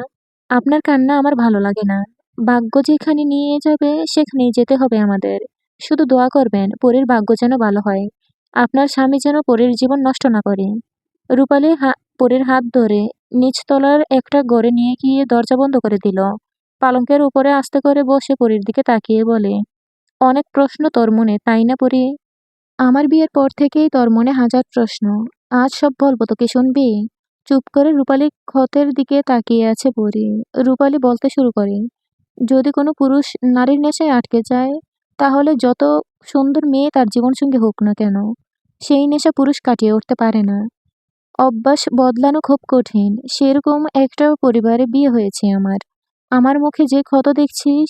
আপনার কান্না আমার ভালো লাগে না। ভাগ্য যেখানে নিয়ে যাবে সেখানেই যেতে হবে আমাদের। শুধু দোয়া করবেন পরীর ভাগ্য যেন ভালো হয়, আপনার স্বামী যেন পরীর জীবন নষ্ট না করে। রূপালী পরীর হাত ধরে নিচতলার একটা ঘরে নিয়ে গিয়ে দরজা বন্ধ করে দিল। পালঙ্কের উপরে আস্তে করে বসে পরীর দিকে তাকিয়ে বলে, অনেক প্রশ্ন তোর মনে, তাই না পরী? আমার বিয়ের পর থেকেই তোর মনে হাজার প্রশ্ন। আজ সব বলবো, তোকে শুনবি? চুপ করে রূপালী ক্ষতের দিকে তাকিয়ে আছে পরী। রূপালী বলতে শুরু করে, যদি কোনো পুরুষ নারীর নেশায় আটকে যায়, তাহলে যত সুন্দর মেয়ে তার জীবনসঙ্গী হোক না কেন, সেই নেশা পুরুষ কাটিয়ে উঠতে পারে না। অভ্যাস বদলানো খুব কঠিন। সেরকম একটা পরিবারে বিয়ে হয়েছে আমার। আমার মুখে যে ক্ষত দেখছিস,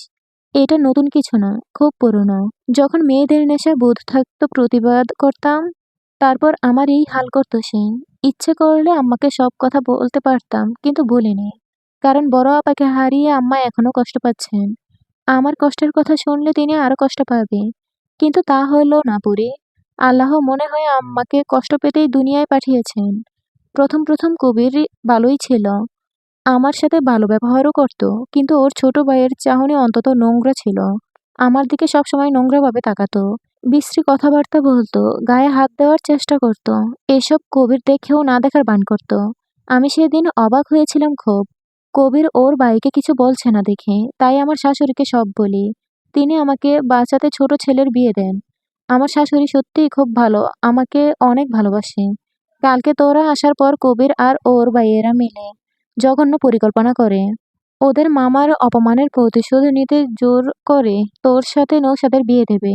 এটা নতুন কিছু না, খুব পুরনো। যখন মেয়েদের নেশায় বোধ থাকতো প্রতিবাদ করতাম, তারপর আমার এই হাল করতো সে। ইচ্ছে করলে আম্মাকে সব কথা বলতে পারতাম, কিন্তু বলিনি। কারণ বড় আপাকে হারিয়ে আম্মা এখনো কষ্ট পাচ্ছেন। আমার কষ্টের কথা শুনলে তিনি আরো কষ্ট পাবে। কিন্তু তা হলো না পুরি। আল্লাহ মনে হয় আম্মাকে কষ্ট পেতেই দুনিয়ায় পাঠিয়েছেন। প্রথম প্রথম কবির ভালোই ছিল, আমার সাথে ভালো ব্যবহারও করত, কিন্তু ওর ছোট ভাইয়ের চাহনি অন্তত নোংরা ছিল। আমার দিকে সবসময় নোংরাভাবে তাকাতো, বিশ্রী কথাবার্তা বলতো, গায়ে হাত দেওয়ার চেষ্টা করত। এসব কবির দেখেও না দেখার ভান করত। আমি সেদিন অবাক হয়েছিলাম খুব। কবির ওর ভাইকে কিছু বলছে না দেখে, তাই আমার শাশুড়িকে সব বলি। তিনি আমাকে বাঁচাতে ছোট ছেলের বিয়ে দেন। আমার শাশুড়ি সত্যিই খুব ভালো, আমাকে অনেক ভালোবাসে। কালকে তোরা আসার পর কবির আর ওর ভাইয়েরা মিলে জঘন্য পরিকল্পনা করে। ওদের মামার অপমানের প্রতিশোধ নিতে জোর করে তোর সাথে নৌসাদের বিয়ে দেবে।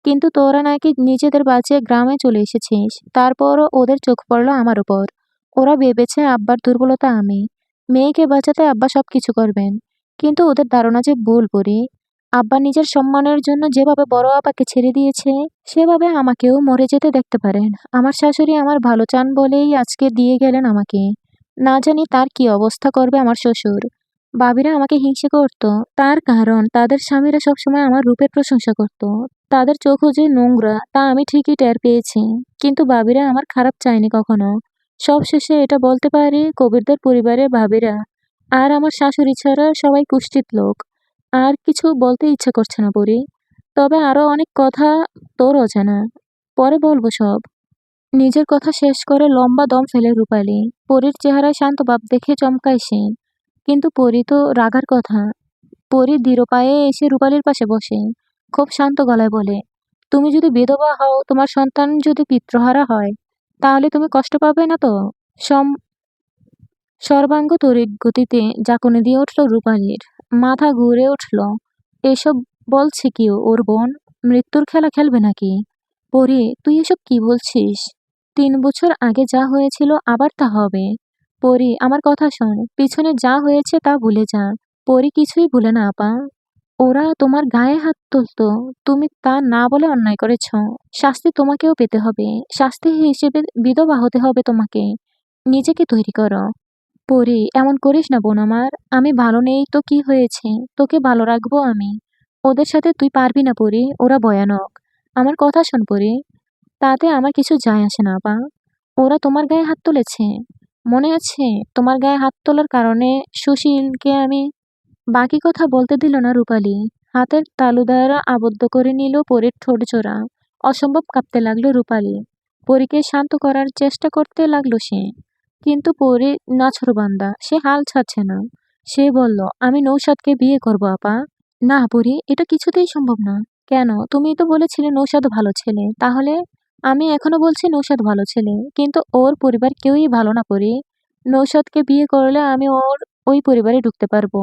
কিন্তু তোরা নাকি নিজেদের বাঁচিয়ে গ্রামে চলে এসেছিস, তারপরও ওদের চোখ পড়ল আমার উপর। ওরা ভেবেছে আব্বার দুর্বলতা আমি। মেয়েকে বাঁচাতে আব্বা সবকিছু করবেন। কিন্তু ওদের ধারণা যে ভুল করি। আব্বা নিজের সম্মানের জন্য যেভাবে বড় আপাকে ছেড়ে দিয়েছে, সেভাবে আমাকেও মরে যেতে দেখতে পারেন। আমার শাশুড়ি আমার ভালো চান বলেই আজকে দিয়ে গেলেন আমাকে। না জানি তার কি অবস্থা করবে আমার শ্বশুর। ভাবিরা আমাকে হিংসে করত, তার কারণ তাদের স্বামীরা সবসময় আমার রূপের প্রশংসা করত। তাদের চোখও যে নোংরা তা আমি ঠিকই টের পেয়েছি। কিন্তু ভাবিরা আমার খারাপ চায়নি কখনো। সব শেষে এটা বলতে পারি, কবিরদের পরিবারে ভাবিরা আর আমার শাশুড়ি ছাড়া সবাই কুষ্ঠিত লোক। আর কিছু বলতে ইচ্ছা করছে না পরি। তবে আরো অনেক কথা তোর অজানা, পরে বলবো সব। নিজের কথা শেষ করে লম্বা দম ফেলে রূপালী। পরীর চেহারায় শান্ত ভাব দেখে চমকায় সে। কিন্তু পরী তো রাগার কথা। পরী দৃঢ় পায়ে এসে রূপালীর পাশে বসে খুব শান্ত গলায় বলে, তুমি যদি বিধবা হও, তোমার সন্তান যদি পিতৃহারা হয়, তাহলে তুমি কষ্ট পাবে না তো? সম সর্বাঙ্গ তড়িৎ গতিতে ঝাঁকুনি দিয়ে উঠল রূপালীর। মাথা ঘুরে উঠল। এসব বলছে কি ওর বোন? মৃত্যুর খেলা খেলবে নাকি? পরি, তুই এসব কি বলছিস? 3 বছর আগে যা হয়েছিল আবার তা হবে। পরি, আমার কথা শোন, পিছনে যা হয়েছে তা ভুলে যা। পরি কিছুই ভুলে না আপা। ওরা তোমার গায়ে হাত তুলতো, তুমি তা না বলে অন্যায় করেছ। শাস্তি তোমাকেও পেতে হবে। শাস্তি হিসেবে বিধবা হতে হবে তোমাকে। নিজেকে তৈরি করো। পরি, এমন করিস না বোন আমার। আমি ভালো নেই তো কি হয়েছে? তোকে ভালো রাখবো আমি। ওদের সাথে তুই পারবি না পরি, ওরা ভয়ানক। আমার কথা শোন পরি, তাতে আমার কিছু যায় আসে না আপা। ওরা তোমার গায়ে হাত তুলেছে, মনে আছে? তোমার গায়ে হাত তোলার কারণে সুশীলকে আমি। বাকি কথা বলতে দিল না রূপালী। হাতের তালু দ্বারা আবদ্ধ করে নিল পরীর ঠোঁট জোড়া। অসম্ভব কাঁপতে লাগলো রূপালী। পরীকে শান্ত করার চেষ্টা করতে লাগলো সে। কিন্তু পরী নাছোড়বান্দা, সে হাল ছাড়ছে না। সে বলল, আমি নৌশাদকে বিয়ে করব আপা। না পরী, এটা কিছুতেই সম্ভব না। কেন? তুমিই তো বলেছিলে নৌশাদ ভালো ছেলে। তাহলে? আমি এখনো বলছি নৌশাদ ভালো ছেলে, কিন্তু ওর পরিবার কেউই ভালো না পরী। নৌশাদকে বিয়ে করলে আমি ওই পরিবারে ঢুকতে পারবো।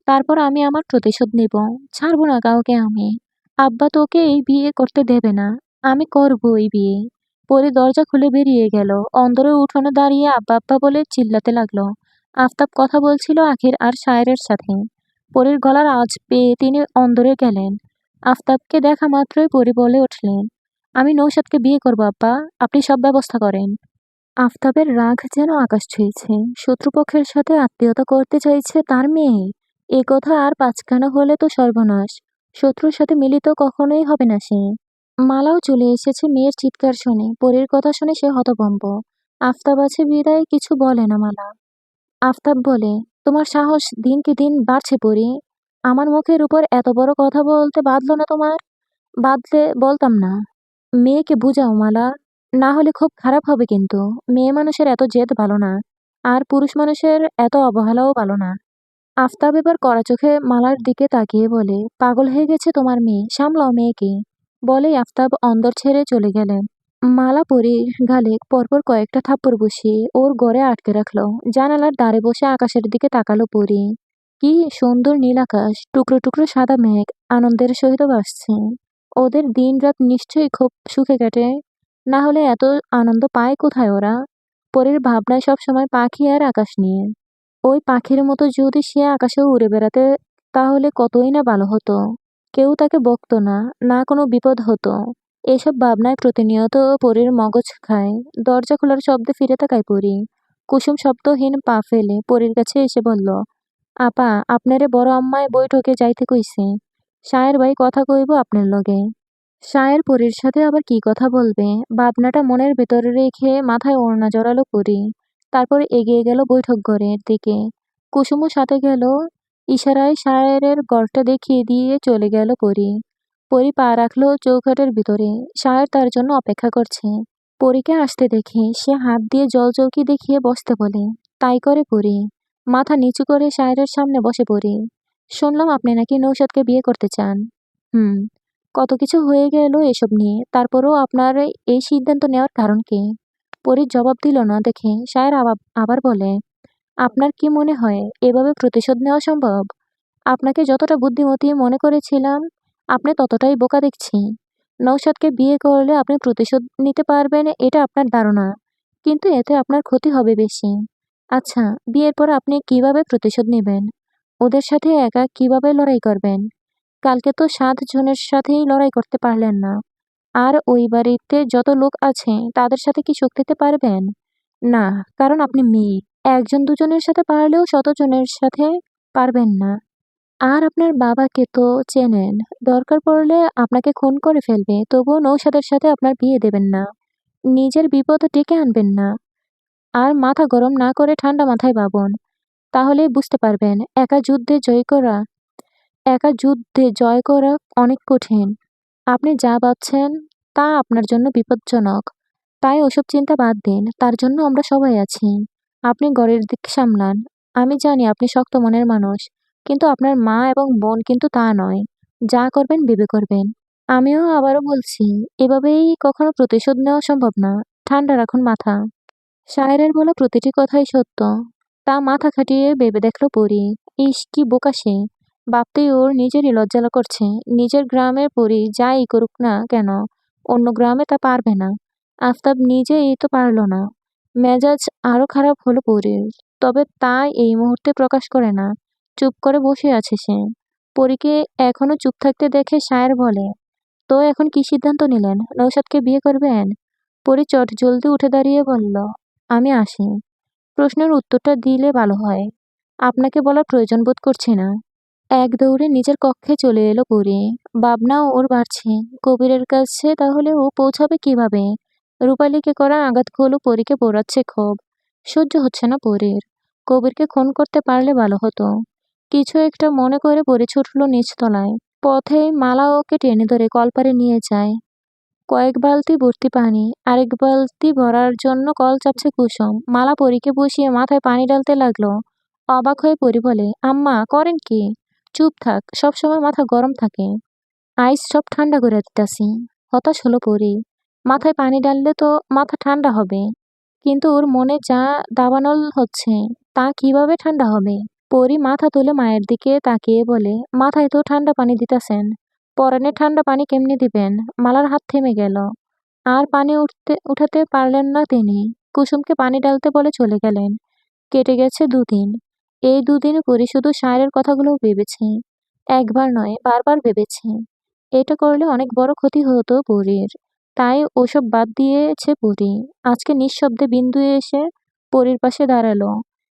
তারপর আমি আমার প্রতিশোধ নিব। ছাড়বো না কাউকে আমি। আব্বা তোকে এই বিয়ে করতে দেবে না। আমি করবো এই বিয়ে। পরে দরজা খুলে বেরিয়ে গেল। অন্দরে উঠোনে দাঁড়িয়ে আব্বা আব্বা বলে চিল্লাতে লাগলো। আফতাব কথা বলছিল আখির আর শায়েরের সাথে। পরীর গলার আওয়াজ পেয়ে তিনি অন্দরে গেলেন। আফতাবকে দেখা মাত্রই পরী বলে উঠলেন, আমি নৌশাদকে বিয়ে করবো আব্বা, আপনি সব ব্যবস্থা করেন। আফতাবের রাগ যেন আকাশ ছুঁয়েছে। শত্রুপক্ষের সাথে আত্মীয়তা করতে চাইছে তার মেয়ে। এ কথা আর পাঁচখানা হলে তো সর্বনাশ। শত্রুর সাথে মিলিত কখনোই হবে না সে। মালাও চলে এসেছে মেয়ের চিৎকার শুনে। পরীর কথা শুনে সে হতভম্ব। আফতাব আছে বিদায় কিছু বলে না মালা। আফতাব বলে, তোমার সাহস দিনকে দিন বাড়ছে পরী। আমার মুখের উপর এত বড় কথা বলতে বাধলো না তোমার? বাধলে বলতাম না। মেয়েকে বুঝাও মালা, না হলে খুব খারাপ হবে কিন্তু। মেয়ে মানুষের এত জেদ ভালো না, আর পুরুষ মানুষের এত অবহেলাও ভালো না। আফতাব এবার কড়া চোখে মালার দিকে তাকিয়ে বলে, পাগল হয়ে গেছে তোমার মেয়ে, সামলাও মেয়েকে। বলেই আফতাব অন্দর ছেড়ে চলে গেলেন। মালা পরীর গালে পরপর কয়েকটা থাপ্পড় বসিয়ে ওর গড়ে আটকে রাখলো। জানালার ধারে বসে আকাশের দিকে তাকালো পরী। কি সুন্দর নীল আকাশ, টুকরো টুকরো সাদা মেঘ আনন্দের সহিত ভাসছে। ওদের দিন রাত নিশ্চয়ই খুব সুখে কাটে, না হলে এত আনন্দ পায় কোথায় ওরা? পরীর ভাবনায় সবসময় পাখি আর আকাশ নিয়ে। ওই পাখির মতো যদি সে আকাশেও উড়ে বেড়াতে, তাহলে কতই না ভালো হতো। কেউ তাকে বকতো না, না কোনো বিপদ হতো। এসব ভাবনায় প্রতিনিয়ত পরীর মগজ খায়। দরজা খোলার শব্দে ফিরে তাকায় পরী। কুসুম শব্দহীন পা ফেলে পরীর কাছে এসে বলল, আপা, আপনারে বড় আম্মায় বৈঠকে যাইতে কইছে। সায়ের ভাই কথা কইব আপনার লগে। সায়ের পরীর সাথে আবার কি কথা বলবে, ভাবনাটা মনের ভেতরে রেখে মাথায় ওড়না জড়ালো পরী। তারপর এগিয়ে গেল বৈঠক ঘরের দিকে। কুসুমও সাথে গেল। ইশারায় সায়েরের ঘরটা দেখিয়ে দিয়ে চলে গেল পরী। পরী পা রাখলো চৌখাটের ভিতরে। সায়ের তার জন্য অপেক্ষা করছে। পরীকে আসতে দেখে সে হাত দিয়ে জলচৌকি দেখিয়ে বসতে বলে। তাই করে পরী। মাথা নিচু করে সায়েরের সামনে বসে পড়ি। শুনলাম আপনি নাকি নৌশাদকে বিয়ে করতে চান। হুম। কত কিছু হয়ে গেল এসব নিয়ে, তারপরও আপনার এই সিদ্ধান্ত নেওয়ার কারণ কি? পরীর জবাব দিল না দেখে সায়ের আবার বলে, আপনার কি মনে হয় এভাবে প্রতিশোধ নেওয়া সম্ভব? আপনাকে যতটা বুদ্ধিমতী মনে করেছিলাম, আপনি ততটাই বোকা দেখছি। নৌশাদকে বিয়ে করলে আপনি প্রতিশোধ নিতে পারবেন এটা আপনার ধারণা, কিন্তু এতে আপনার ক্ষতি হবে বেশি। আচ্ছা, বিয়ের পর আপনি কিভাবে প্রতিশোধ নেবেন? ওদের সাথে একা কিভাবে লড়াই করবেন? কালকে তো 7 জনের সাথেই লড়াই করতে পারলেন না। আর ওই বাড়িতে যত লোক আছে তাদের সাথে কি শক্তি দিতে পারবেন? না, কারণ আপনি মেয়ে। একজন দুজনের সাথে পারলেও শতজনের সাথে পারবেন না। আর আপনার বাবাকে তো চেনেন। দরকার পড়লে আপনাকে খুন করে ফেলবে, তবুও নৌশাদের সাথে আপনার বিয়ে দেবেন না। নিজের বিপদ ডেকে আনবেন না। আর মাথা গরম না করে ঠান্ডা মাথায় ভাবুন। তাহলেই বুঝতে পারবেন একা যুদ্ধে জয় করা অনেক কঠিন। আপনি যা ভাবছেন তা আপনার জন্য বিপজ্জনক। তাই ওসব চিন্তা বাদ দিন। তার জন্য আমরা সবাই আছি। আপনি ঘরের দিক সামলান। আমি জানি আপনি শক্ত মনের মানুষ। কিন্তু আপনার মা এবং বোন কিন্তু তা নয়। যা করবেন ভেবে করবেন। আমিও আবারও বলছি, এভাবেই কখনো প্রতিশোধ নেওয়া সম্ভব না। ঠান্ডা রাখুন মাথা। শায়েরের বলা প্রতিটি কথাই সত্য। তা মাথা খাটিয়ে ভেবে দেখল পরী। ইস কি বোকা সে! ভাবতেই ওর নিজেরই লজ্জা করছে। নিজের গ্রামের পরী যাই করুক না কেন, অন্য গ্রামে তা পারবে না। আফতাব নিজেই তো পারল না। মেজাজ আরো খারাপ হলো পরীর। তবে তা এই মুহূর্তে প্রকাশ করে না। চুপ করে বসে আছে সে। পরীকে এখনো চুপ থাকতে দেখে শায়ের বলে, তো এখন কি সিদ্ধান্ত নিলেন? নৌশাদকে বিয়ে করবেন? পরী চট জলদি উঠে দাঁড়িয়ে বলল, আমি আসি। প্রশ্নের উত্তরটা দিলে ভালো হয়। আপনাকে বলার প্রয়োজন বোধ করছি না। এক দৌড়ে নিজের কক্ষে চলে এলো পরী। ভাবনাও ওর বাড়ছে। কবিরের কাছে তাহলে ও পৌঁছাবে কিভাবে? রূপালীকে করা আঘাতগুলো পরীকে পোড়াচ্ছে ক্ষোভ। সহ্য হচ্ছে না পরীর। কবিরকে খুন করতে পারলে ভালো হতো। কিছু একটা মনে করে পরী ছুটল নিচতলায়। পথেই মালা ওকে টেনে ধরে কলপারে নিয়ে যায়। কয়েক বালতি ভর্তি পানি, আরেক বালতি ভরার জন্য কল চাপছে কুসুম। মালা পরীকে বসিয়ে মাথায় পানি ঢালতে লাগলো। অবাক হয়ে পরী বলে, আম্মা করেন কি? চুপ থাক, সবসময় মাথা গরম থাকে। আইস সব ঠান্ডা করে দিতাছি। হতাশ হলো পরী। মাথায় পানি ঢাললে তো মাথা ঠান্ডা হবে, কিন্তু ওর মনে যা দাবানল হচ্ছে তা কিভাবে ঠান্ডা হবে? পরী মাথা তুলে মায়ের দিকে তাকিয়ে বলে, মাথায় তো ঠান্ডা পানি দিতাছেন, পরানে ঠান্ডা পানি কেমনে দিবেন? মালার হাত থেমে গেল। আর পানি উঠাতে পারলেন না তিনি। কুসুমকে পানি ঢালতে বলে চলে গেলেন। কেটে গেছে 2 দিন। এই 2 দিনে পরী শুধু সায়েরের কথাগুলো ভেবেছে। একবার নয়, বারবার ভেবেছে। এটা করলে অনেক বড় ক্ষতি হতো পরীর। তাই ওসব বাদ দিয়েছে পরী। আজকে নিঃশব্দে বিন্দু এসে পরীর পাশে দাঁড়ালো।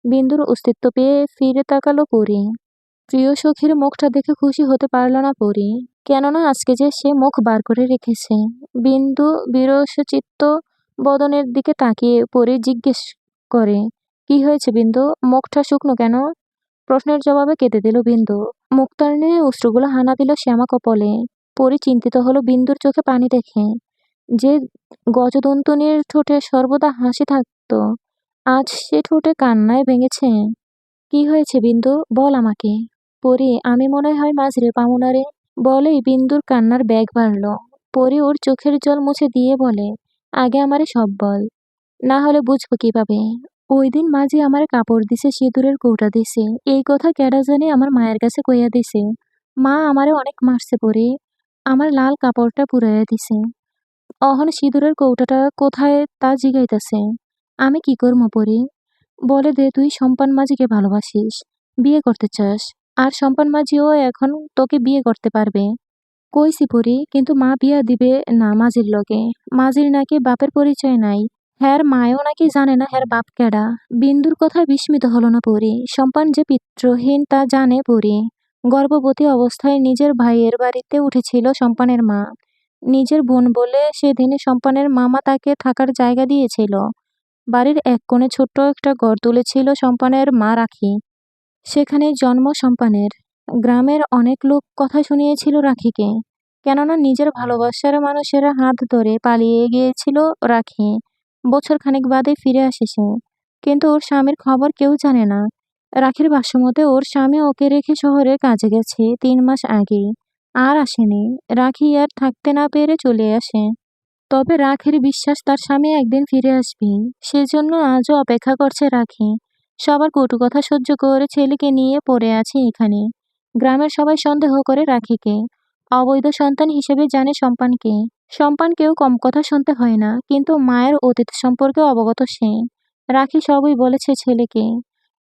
বিন্দুর অস্তিত্ব পেয়ে ফিরে তাকালো পরী। প্রিয় সখীর মুখটা দেখে খুশি হতে পারল না পরী, কেননা আজকে যে সে মুখ বার করে রেখেছে। বিন্দু বিরসচিত্ত বদনের দিকে তাকিয়ে পরী জিজ্ঞেস করে, কি হয়েছে বিন্দু, মুখটা শুকনো কেন? প্রশ্নের জবাবে কেঁদে দিল বিন্দু। মুক্তার অশ্রুগুলো হানা দিল শ্যামা কপলে। পরী চিন্তিত হলো বিন্দুর চোখে পানি দেখে। যে গজদন্তনির ঠোঁটে সর্বদা হাসি থাকত, আজ সে ঠোঁটে কান্নায় ভেঙেছে। কি হয়েছে বিন্দু, বল আমাকে। পরী, আমি মনে হয় মাঝরে পামু না রে। বলেই বিন্দুর কান্নার বেগ বাড়ল। পরী ওর চোখের জল মুছে দিয়ে বলে, আগে আমারে সব বল, না হলে বুঝবো কিভাবে। ওই দিন মাঝি আমারে কাপড় দিছে, সিঁদুরের কৌটা দিছে, এই কথা কেডা জানি আমার মায়ের কাছে কইয়া দিছে। মা আমারে অনেক মারছে পরী, আমার লাল কাপড়টা পুরাইয়া দিছে। অহন সিঁদুরের কৌটাটা কোথায় তা জিগাইতাছে। আমি কি করবো পরী? বলে দে, তুই সম্পান মাঝিকে ভালোবাসিস, বিয়ে করতে চাস, আর সম্পান মাঝিও এখন তোকে বিয়ে করতে পারবে। কইছি পরী, কিন্তু মা বিয়া দিবে না মাঝির লগে। মাঝির নাকি বাপের পরিচয় নাই, হ্যার মায়ও নাকি জানে না হ্যার বাপ কেডা। বিন্দুর কথায় বিস্মিত হলো না পরী। সম্পান যে পিত্রহীন তা জানে পরী। গর্ভবতী অবস্থায় নিজের ভাইয়ের বাড়িতে উঠেছিল সম্পানের মা। নিজের বোন বলে সেদিনে সম্পানের মামা তাকে থাকার জায়গা দিয়েছিল। বাড়ির এক কোণে ছোট্ট একটা ঘর তুলেছিল সম্পানের মা রাখি। সেখানেই জন্ম সম্পানের। গ্রামের অনেক লোক কথা শুনিয়েছিল রাখিকে, কেননা নিজের ভালোবাসার মানুষেরা হাত ধরে পালিয়ে গিয়েছিল রাখি। বছর খানেক বাদে ফিরে আসে সে, কিন্তু ওর স্বামীর খবর কেউ জানে না। রাখির ভাষ্যমতে ওর স্বামী ওকে রেখে শহরে কাজে গেছে 3 মাস আগে, আর আসেনি। রাখি আর থাকতে না পেরে চলে আসে। তবে রাখির বিশ্বাস তার স্বামী একদিন ফিরে আসবে, সেজন্য আজও অপেক্ষা করছে রাখি। সবার কটু কথা সহ্য করে ছেলেকে নিয়ে পড়ে আছে এখানে। গ্রামের সবাই সন্দেহ করে রাখিকে, অবৈধ সন্তান হিসেবে জানে সম্পানকে। সম্পানকেও কম কথা শুনতে হয় না, কিন্তু মায়ের অতীত সম্পর্কে অবগত সে। রাখি সবই বলেছে ছেলেকে,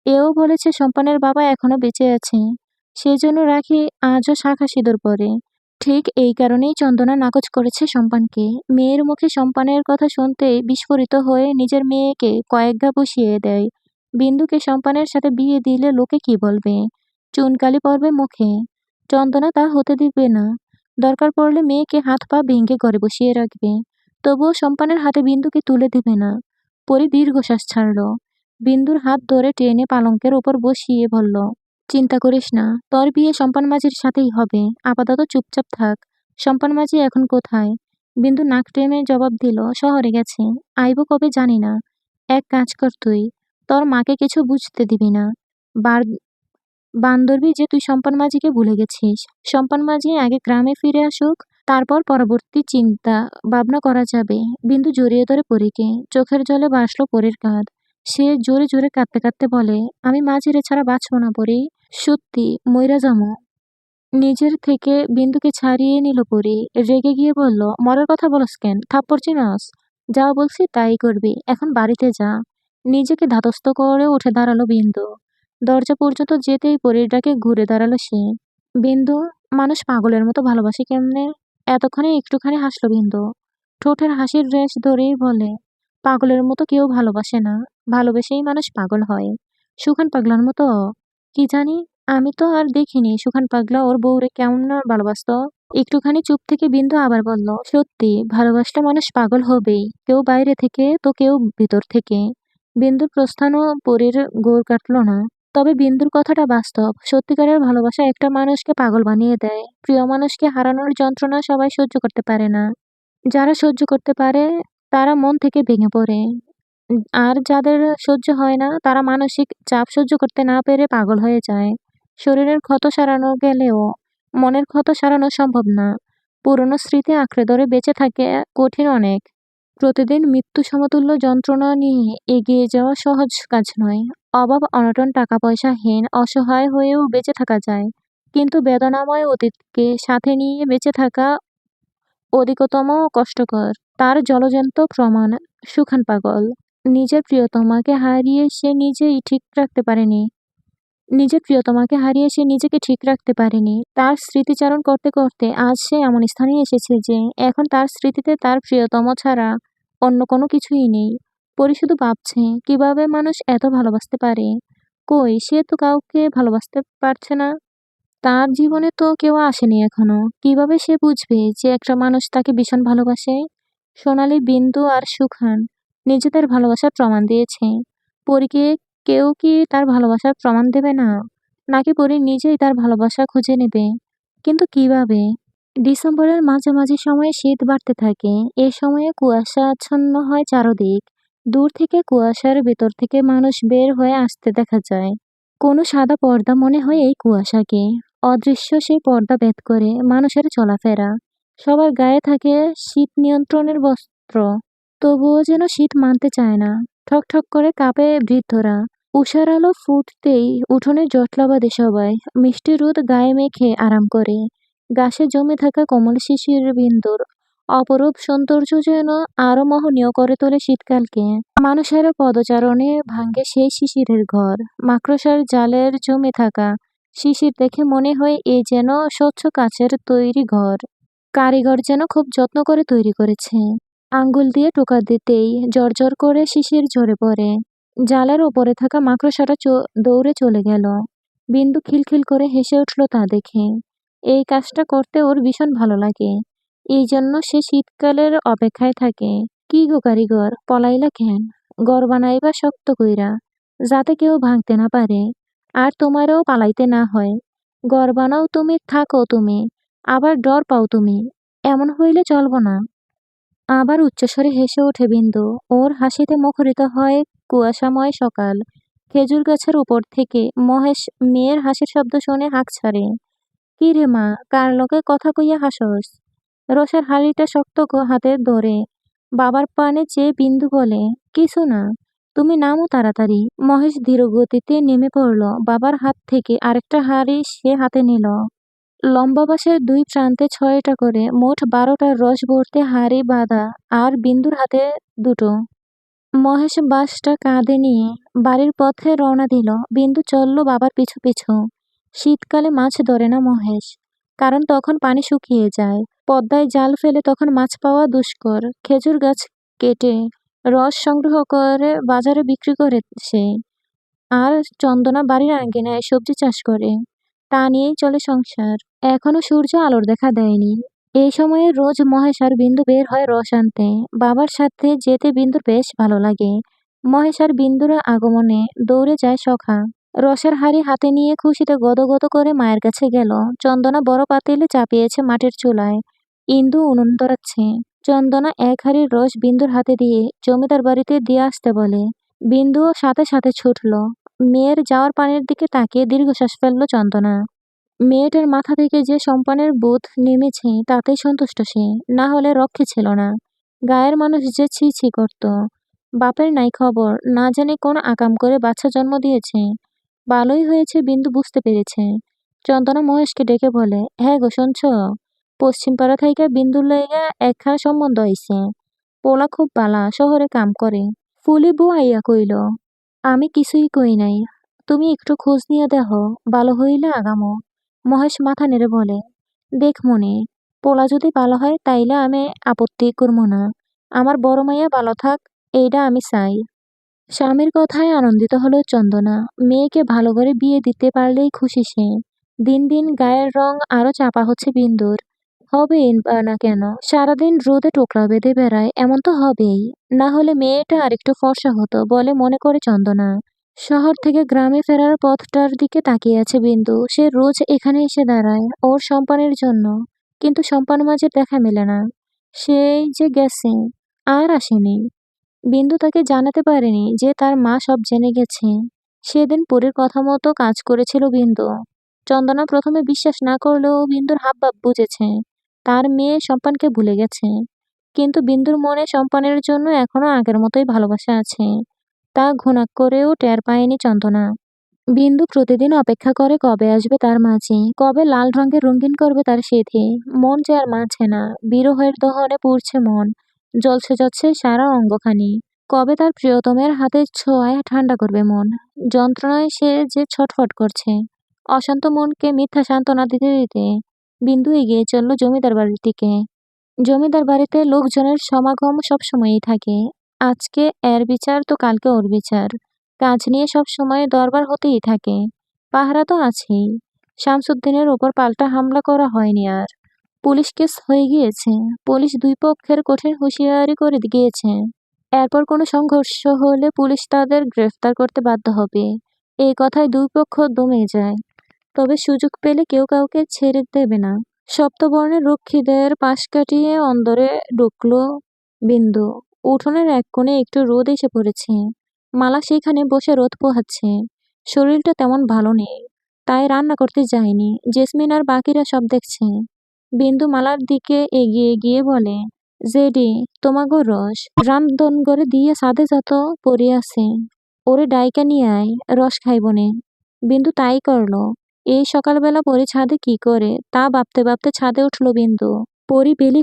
এও বলেছে সম্পানের বাবা এখনো বেঁচে আছে। সেজন্য রাখি আজও শাঁখা সিঁদুর পরে। ঠিক এই কারণেই চন্দনা নাকচ করেছে সম্পানকে। মেয়ের মুখে সম্পানের কথা শুনতেই বিস্ফোরিত হয়ে নিজের মেয়েকে কয়েক ঘা বসিয়ে দেয়। বিন্দুকে সম্পানের সাথে বিয়ে দিলে লোকে কি বলবে, চুনকালি পড়বে মুখে। চন্দনা তা হতে দিবে না। দরকার পড়লে মেয়েকে হাত পা ভেঙে ঘরে বসিয়ে রাখবে, তবুও সম্পানের হাতে বিন্দুকে তুলে দিবে না। পরি দীর্ঘশ্বাস ছাড়ল। বিন্দুর হাত ধরে টেনে পালঙ্কের ওপর বসিয়ে বলল, চিন্তা করিস না, তোর বিয়ে সম্পান মাঝির সাথেই হবে, আপাতত চুপচাপ থাক। সম্পান মাঝি এখন কোথায়? বিন্দু নাক টেনে জবাব দিল, শহরে গেছে, আইব কবে জানি না। এক কাজ কর তুই, তোর মাকে কিছু বুঝতে দিবি না। বার বান্দরবি যে তুই সম্পান মাঝিকে ভুলে গেছিস। সম্পান মাঝি আগে গ্রামে ফিরে আসুক, তারপর পরবর্তী চিন্তা ভাবনা করা যাবে। বিন্দু জড়িয়ে ধরে পরীকে, চোখের জলে ভাসল পরীর কাঁধ। সে জোরে জোরে কাঁদতে কাঁদতে বলে, আমি মাঝিরে ছাড়া বাঁচব না পরী, সত্যি মইরা যামু। নিজের থেকে বিন্দুকে ছাড়িয়ে নিল পরী। রেগে গিয়ে বলল, মরার কথা বলস কেন, থাপ্পড় চিনস? যা বলছি তাই করবি, এখন বাড়িতে যা। নিজেকে ধাতস্থ করে উঠে দাঁড়ালো বিন্দু। দরজা পর্যন্ত যেতেই পরীর ডাকে ঘুরে দাঁড়ালো সে। বিন্দু, মানুষ পাগলের মতো ভালোবাসে কেমনে? এতক্ষণে একটুখানি হাসলো বিন্দু। ঠোঁটের হাসির রেশ ধরেই বলে, পাগলের মতো কেউ ভালোবাসে না, ভালোবেসেই মানুষ পাগল হয়। সুখান পাগলার মতো? কি জানি, আমি তো আর দেখিনি সুখান পাগলা ওর বউরে কেমন না ভালোবাসতো। একটুখানি চুপ থেকে বিন্দু আবার বলল, সত্যি ভালোবাসলে মানুষ পাগল হবেই, কেউ বাইরে থেকে তো কেউ ভিতর থেকে। বিন্দুর প্রস্থানও পরীর গোর কাটল না। তবে বিন্দুর কথাটা বাস্তব। সত্যিকারের ভালোবাসা একটা মানুষকে পাগল বানিয়ে দেয়। প্রিয় মানুষকে হারানোর যন্ত্রণা সবাই সহ্য করতে পারে না। যারা সহ্য করতে পারে তারা মন থেকে ভেঙে পড়ে। আর যাদের সহ্য হয় না তারা মানসিক চাপ সহ্য করতে না পেরে পাগল হয়ে যায়। শরীরের ক্ষত সারানো গেলেও মনের ক্ষত সারানো সম্ভব না। পুরনো স্মৃতি আঁকড়ে ধরে বেঁচে থাকে কঠিন অনেক। প্রতিদিন মৃত্যু সমতুল্য যন্ত্রণা নিয়ে এগিয়ে যাওয়া সহজ কাজ নয়। অভাব অনটন টাকা পয়সাহীন অসহায় হয়েও বেঁচে থাকা যায়, কিন্তু বেদনাময় অতীতকে সাথে নিয়ে বেঁচে থাকা অধিকতম কষ্টকর। তার জলজ্যান্ত প্রমাণ সুখান পাগল। নিজের প্রিয়তমাকে হারিয়ে সে নিজেই ঠিক রাখতে পারেনি। নিজের প্রিয়তমাকে হারিয়ে সে নিজেকে ঠিক রাখতে পারেনি। তার স্মৃতিচারণ করতে করতে আজ সে এমন স্থানে এসেছে যে এখন তার স্মৃতিতে তার প্রিয়তম ছাড়া অন্য কোনো কিছুই নেই। পরি শুধু ভাবছে, কিভাবে মানুষ এত ভালোবাসতে পারে। কই, সে তো কাউকে ভালোবাসতে পারছে না। তার জীবনে তো কেউ আসেনি এখনো। কিভাবে সে বুঝবে যে একটা মানুষ তাকে ভীষণ ভালোবাসে? সোনালি, বিন্দু আর সুখান নিজেদের ভালোবাসার প্রমাণ দিয়েছে। পরীকে কেউ কি তার ভালোবাসার প্রমাণ দেবে না? নাকি পরী নিজেই তার ভালোবাসা খুঁজে নেবে? কিন্তু কিভাবে? ডিসেম্বরের মাঝামাঝি সময়ে শীত বাড়তে থাকে। এ সময়ে কুয়াশা আচ্ছন্ন হয় চারদিক। দূর থেকে কুয়াশার ভেতর থেকে মানুষ বের হয়ে আসতে দেখা যায়। কোনো সাদা পর্দা মনে হয় এই কুয়াশাকে। অদৃশ্য সেই পর্দা ভেদ করে মানুষের চলাফেরা। সবার গায়ে থাকে শীত নিয়ন্ত্রণের বস্ত্র। তবুও যেন শীত মানতে চায় না। ঠক করে কাঁপে বৃদ্ধরা। উষার আলো ফুটতেই উঠোনে জটলা বাঁধে সবাই। মিষ্টি রোদ গায়ে মেখে আরাম করে। গাছে জমে থাকা কোমল শিশির বিন্দুর অপরূপ সৌন্দর্য যেন আরো মোহনীয় করে তোলে শীতকালকে। মানুষের পদচারণে ভাঙে সেই শিশিরের ঘর। মাকড়সার জালের জমে থাকা শিশির দেখে মনে হয় এ যেন স্বচ্ছ কাচের তৈরি ঘর। কারিগর যেন খুব যত্ন করে তৈরি করেছে। আঙ্গুল দিয়ে টোকা দিতেই ঝরঝর করে শিশির ঝরে পড়ে। জালের ওপরে থাকা মাকড়সাটা দৌড়ে চলে গেল। বিন্দু খিলখিল করে হেসে উঠল তা দেখে। এই কাজটা করতে ওর ভীষণ ভালো লাগে। এই জন্য সে শীতকালের অপেক্ষায় থাকে। কি গো কারিগর, পলাইলা কেন? ঘর বানাইবা শক্ত কইরা, যাতে কেউ ভাঙতে না পারে, আর তোমারও পালাইতে না হয়। ঘর বানাও তুমি, থাকো তুমি, আবার ডর পাও তুমি। এমন হইলে চলব না। আবার উচ্চস্বরে হেসে ওঠে বিন্দু। ওর হাসিতে মুখরিত হয় কুয়াশাময় সকাল। খেজুর গাছের উপর থেকে মহেশ মেয়ের হাসির শব্দ শুনে হাঁক ছাড়ে। কি রে মা, কার লগে কথা কইয়া হাসস? রসের হাঁড়িটা শক্ত হাতে ধরে বাবার পানে চেয়ে বিন্দু বলে, কিছু না, তুমি নামো তাড়াতাড়ি। মহেশ ধীর গতিতে নেমে পড়ল। বাবার হাত থেকে আরেকটা হাঁড়ি সে হাতে নিল। লম্বা বাঁশের দুই প্রান্তে ৬টা করে মোট ১২টা রস ভর্তি হাঁড়ি বাঁধা, আর বিন্দুর হাতে দুটো। মহেশ বাঁশটা কাঁধে নিয়ে বাড়ির পথে রওনা দিল। বিন্দু চলল বাবার পিছু পিছু। শীতকালে মাছ ধরে না মহেশ, কারণ তখন পানি শুকিয়ে যায়। পদ্মায় জাল ফেলে তখন মাছ পাওয়া দুষ্কর। খেজুর গাছ কেটে রস সংগ্রহ করে বাজারে বিক্রি করে সে। আর চন্দনা বাড়ির আঙ্গিনায় সবজি চাষ করে। তা নিয়েই চলে সংসার। এখনো সূর্য আলোর দেখা দেয়নি। এই সময়ে রোজ মহেশ আর বিন্দু বের হয় রস আনতে। বাবার সাথে যেতে বিন্দুর বেশ ভালো লাগে। মহেশ আর বিন্দুর আগমনে দৌড়ে যায় সখা। রসের হাঁড়ি হাতে নিয়ে খুশিতে গদগদ করে মায়ের কাছে গেল। চন্দনা বড় পাতিলে চাপিয়েছে মাটির চুলায়। ইন্দু উনুন ধরাচ্ছে। চন্দনা এক হাঁড়ির রস বিন্দুর হাতে দিয়ে জমিদার বাড়িতে দিয়ে আসতে বলে। বিন্দুও সাথে সাথে ছুটল। মেয়ের যাওয়ার পানির দিকে তাকিয়ে দীর্ঘশ্বাস ফেলল চন্দনা। মেয়েটার মাথা থেকে যে সম্পানের বোধ নেমেছে তাতেই সন্তুষ্ট সে, না হলে রক্ষে ছিল না। গায়ের মানুষ যে ছি ছি করত। বাপের নাই খবর, না জানি কোন আকাম করে বাচ্চা জন্ম দিয়েছে। ভালোই হয়েছে বিন্দু বুঝতে পেরেছে। চন্দনা মহেশকে ডেকে বলে, হ্যাঁ গো শুনছ? পশ্চিম পাড়া থাইকা বিন্দুর লাইগা একখানা সম্বন্ধ হইছে। পোলা খুব বালা, শহরে কাম করে। ফুলি বউ আইয়া কইল, আমি কিছুই কই নাই, তুমি একটু খোঁজ নিয়ে দেখো, ভালো হইলে আগামো। মহেশ মাথা নেড়ে বলে, দেখ মনে, পোলা যদি ভালো হয় তাইলে আমি আপত্তি করবো না। আমার বড় মাইয়া ভালো থাক, এইটা আমি চাই। স্বামীর কথায় আনন্দিত হলো চন্দনা। মেয়েকে ভালো করে বিয়ে দিতে পারলেই খুশি সে। দিন দিন গায়ের রং আরো চাপা হচ্ছে বিন্দুর। হবেই বা না কেন, সারাদিন রোদে টোকরা বেঁধে বেড়ায়, এমন তো হবেই। না হলে মেয়েটা আরেকটু ফর্সা হতো বলে মনে করে চন্দনা। শহর থেকে গ্রামে ফেরার পথটার দিকে তাকিয়ে আছে বিন্দু। সে রোজ এখানে এসে দাঁড়ায় ওর সম্পানের জন্য, কিন্তু সম্পান মাঝের দেখা মেলে না। সেই যে গেছে, আর আসেনি। বিন্দু তাকে জানাতে পারেনি যে তার মা সব জেনে গেছে। সেদিন পরীর কথা মতো কাজ করেছিল বিন্দু। চন্দনা প্রথমে বিশ্বাস না করলেও বিন্দুর হাবভাব বুঝেছে। তার মেয়ে সম্পানকে ভুলে গেছে। কিন্তু বিন্দুর মনে সম্পানের জন্য এখনো আগের মতোই ভালোবাসা আছে। তা ঘুণা করেও টের পায়নি চন্দনা। বিন্দু প্রতিদিন অপেক্ষা করে কবে আসবে তার মাঝি, কবে লাল রঙের রঙিন করবে তার সিঁথি। মন যে আর মানছে না, বিরহের দহনে পুড়ছে মন, জ্বলছে যাচ্ছে সারা অঙ্গখানি। কবে তার প্রিয়তমের হাতের ছোঁয়ায় ঠান্ডা করবে মন। যন্ত্রণায় সে যে ছটফট করছে। অশান্ত মনকে মিথ্যা সান্ত্বনা দিতে দিতে বিন্দু এগিয়ে চলল জমিদার বাড়ির দিকে। জমিদার বাড়িতে লোকজনের সমাগম সবসময়ই থাকে। আজকে এর বিচার তো কালকে ওর বিচার। কাজ নিয়ে সব সময় দরবার হতেই থাকে। পাহারা তো আছেই। শামসুদ্দিনের ওপর পাল্টা হামলা করা হয়নি আর। পুলিশ কেস হয়ে গিয়েছে। পুলিশ দুই পক্ষের কঠিন হুঁশিয়ারি করে গিয়েছে। এরপর কোনো সংঘর্ষ হলে পুলিশ তাদের গ্রেফতার করতে বাধ্য হবে। এই কথায় দুই পক্ষ দমে যায়। তবে সুযোগ পেলে কেউ কাউকে ছেড়ে দেবে না। সপ্তবর্ণের রক্ষীদের পাশ কাটিয়ে অন্দরে ঢুকল বিন্দু। উঠোনের এক কোণে একটু রোদ এসে পড়েছে। মালা সেখানে বসে রোদ পোহাচ্ছে। শরীরটা তেমন ভালো নেই, তাই রান্না করতে যায়নি। জেসমিন আর বাকিরা সব দেখছে। বিন্দু মালার দিকে এগিয়ে গিয়ে বলে, জেডি, তোমাগো রস রান্ধন করে দিয়ে সাধে যত পড়ে আছে, ওরে ডাইকা নিয়ে আয়, রস খাইবনে। বিন্দু তাই করলো। এই সকালবেলা পরি ছাদে কি করে তা ভাবতে ভাবতে ছাদে উঠল বিন্দু। পরি বেলি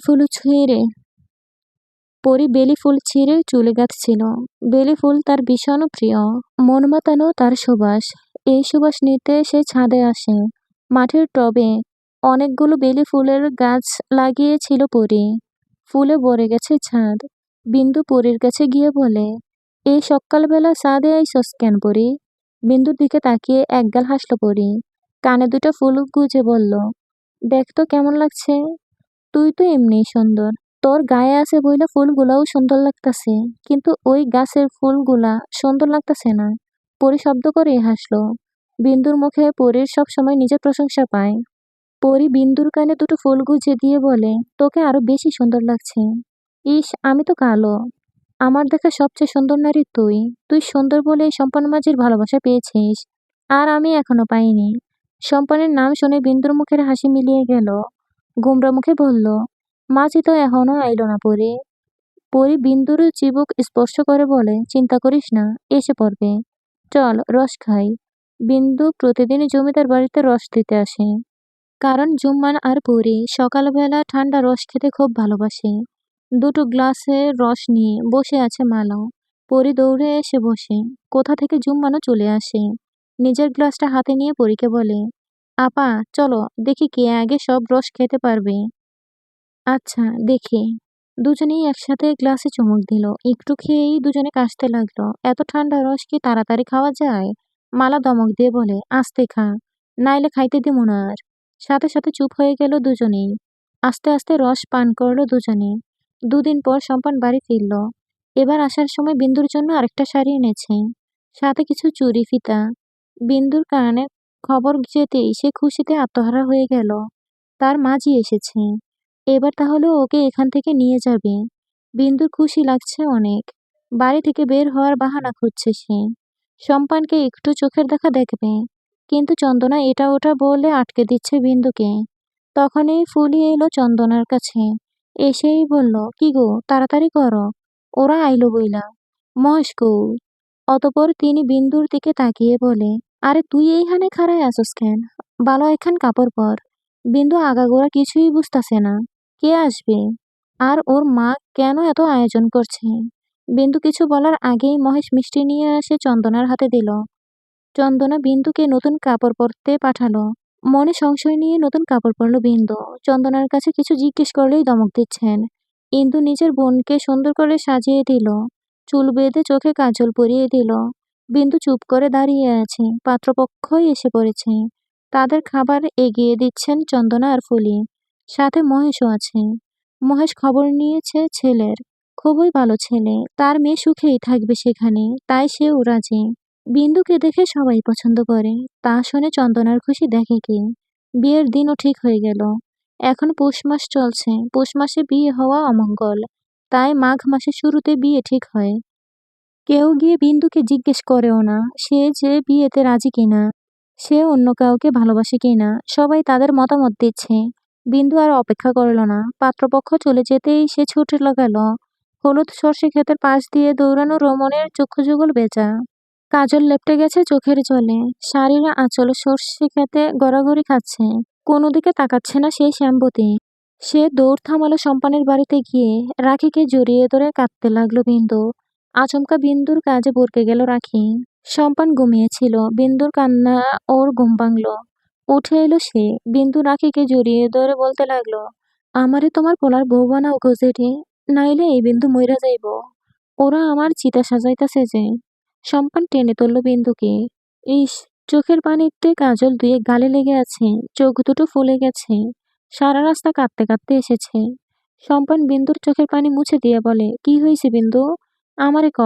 ফুল ছিঁড়ে চুলে গাঁথছিল। বেলি ফুল তার ভীষণ প্রিয়। মন মাতানো তার সুবাস। এই সুবাস নিতে সে ছাদে আসে। মাটির টবে অনেকগুলো বেলি ফুলের গাছ লাগিয়েছিল পরি। ফুলে ভরে গেছে ছাদ। বিন্দু পরির কাছে গিয়ে বলে, এই সকালবেলা ছাদে আইসস কেন পরি? বিন্দুর দিকে তাকিয়ে একগাল হাসল পরি। কানে দুটো ফুল গুজে বলল, দেখ তো কেমন লাগছে। তুই তো এমনিই সুন্দর। তোর গায়ে আছে বইলা ফুলগুলাও সুন্দর লাগতাছে, কিন্তু ওই গাছের ফুলগুলা সুন্দর লাগতাছে না। পরি শব্দ করে হাসলো। বিন্দুর মুখে পরির সব সময় নিজের প্রশংসা পায়। পরি বিন্দুর কানে দুটো ফুল গুজে দিয়ে বলে, তোকে আরো বেশি সুন্দর লাগছে। ইস, আমি তো কালো। আমার দেখা সবচেয়ে সুন্দর নারী তুই। তুই সুন্দর বলেই সম্পান মাঝির ভালোবাসা পেয়েছিস, আর আমি এখনো পাইনি। সম্পানের নাম শুনে বিন্দুর মুখের হাসি মিলিয়ে গেল। গোমরা মুখে বলল, মাঝি তো এখনো আইলো না পরি। পরি বিন্দুর চিবুক স্পর্শ করে বলে, চিন্তা করিস না, এসে পড়বে। চল রস খাই। বিন্দু প্রতিদিনই জমিদার বাড়িতে রস দিতে আসে। কারণ জুম্মান আর পরি সকালবেলা ঠান্ডা রস খেতে খুব ভালোবাসে। দুটো গ্লাসে রস নিয়ে বসে আছে মালা। পরি দৌড়ে এসে বসে। কোথা থেকে জুম্মানও চলে আসে। নিজের গ্লাসটা হাতে নিয়ে পরীকে বলে, আপা চলো দেখি কে আগে সব রস খেতে পারবে। আচ্ছা দেখি। দুজনেই একসাথে গ্লাসে চুমুক দিল। একটু খেয়েই দুজনে কাশতে লাগলো। এত ঠান্ডা রস কি তাড়াতাড়ি খাওয়া যায়? মালা ধমক দিয়ে বলে, আস্তে খা, নাইলে খাইতে দিমু না আর। সাথে সাথে চুপ হয়ে গেল দুজনেই। আস্তে আস্তে রস পান করলো দুজনে। দুদিন পর সম্পান বাড়ি ফিরল। এবার আসার সময় বিন্দুর জন্য আরেকটা শাড়ি এনেছে, সাথে কিছু চুড়ি ফিতা। বিন্দুর কানে খবর যেতেই সে খুশিতে আত্মহারা হয়ে গেল। তার মাঝি এসেছে। এবার তাহলে ওকে এখান থেকে নিয়ে যাবে। বিন্দুর খুশি লাগছে অনেক। বাড়ি থেকে বের হওয়ার বাহানা খুঁজছে সে। সম্পানকে একটু চোখের দেখা দেখবে, কিন্তু চন্দনা এটা ওটা বলে আটকে দিচ্ছে বিন্দুকে। তখনই ফুলি এলো চন্দনার কাছে। এসেই বলল, কি গো তাড়াতাড়ি করো, ওরা আইলো বইলা। মহেশ কৌ? অতঃপর তিনি বিন্দুর দিকে তাকিয়ে বলে, আরে তুই এইখানে খাড়ায় আসস কেন? ভালো একখান কাপড় পর। বিন্দু আগাগোড়া কিছুই বুঝতাছে না। কে আসবে? আর ওর মা কেন এত আয়োজন করছে? বিন্দু কিছু বলার আগেই মহেশ মিষ্টি নিয়ে এসে চন্দনার হাতে দিল। চন্দনা বিন্দুকে নতুন কাপড় পরতে পাঠালো। মনে সংশয় নিয়ে নতুন কাপড় পরলো বিন্দু। চন্দনার কাছে কিছু জিজ্ঞেস করলেই ধমক দিচ্ছেন। ইন্দু নিজের বোনকে সুন্দর করে সাজিয়ে দিল। চুল বেঁধে চোখে কাজল পরিয়ে দিল। বিন্দু চুপ করে দাঁড়িয়ে আছে। পাত্রপক্ষই এসে পড়েছে। তাদের খাবার এগিয়ে দিচ্ছেন চন্দনা আর ফুলি। সাথে মহেশও আছে। মহেশ খবর নিয়েছে ছেলের। খুবই ভালো ছেলে, তার মেয়ে সুখেই থাকবে সেখানে, তাই সেও রাজি। বিন্দুকে দেখে সবাই পছন্দ করে। তা শুনে চন্দনার খুশি দেখে কি। বিয়ের দিনও ঠিক হয়ে গেল। এখন পৌষ মাস চলছে। পৌষ মাসে বিয়ে হওয়া অমঙ্গল, তাই মাঘ মাসের শুরুতে বিয়ে ঠিক হয়। কেউ গিয়ে বিন্দুকে জিজ্ঞেস করেও না সে যে বিয়েতে রাজি কিনা, সে অন্য কাউকে ভালোবাসে কিনা। সবাই তাদের মতামত দিচ্ছে। বিন্দু আর অপেক্ষা করল না। পাত্রপক্ষ চলে যেতেই সে ছুটে লাগালো। হলুদ সর্ষে ক্ষেতের পাশ দিয়ে দৌড়ানো রমণের চক্ষু যুগল বেজা। কাজল লেপটে গেছে চোখের জলে। শাড়ির আঁচল সর্ষে খেতে গড়াগড়ি খাচ্ছে। কোনো দিকে তাকাচ্ছে না সেই শ্যামবতী। সে দৌড় থামালো সম্পানের বাড়িতে গিয়ে। রাখিকে জড়িয়ে ধরে কাঁদতে লাগলো বিন্দু। আচমকা বিন্দুর কাজে বরকে গেল রাখি। সম্পান ঘুমিয়েছিল। বিন্দুর কান্না ওর ঘুম ভাঙল। উঠে এলো সে। বিন্দু রাখিকে জড়িয়ে ধরে বলতে লাগলো, আমারে তোমার পোলার বউ বানাও গো জেঠি, নাইলে এই বিন্দু মইরা যাইব। ওরা আমার চিতা সাজাইতাছে যে। সম্পান টেনে তুলল বিন্দুকে। ইস, চোখের পানিতে কাজল ধুয়ে গালে লেগে আছে, চোখ দুটো ফুলে গেছে। সারা রাস্তা কাঁদতে কাঁদতে এসেছে। সম্পান বিন্দুর চোখের পানি মুছে দিয়ে বলে, কি হয়েছে বিন্দু? আমারে ক।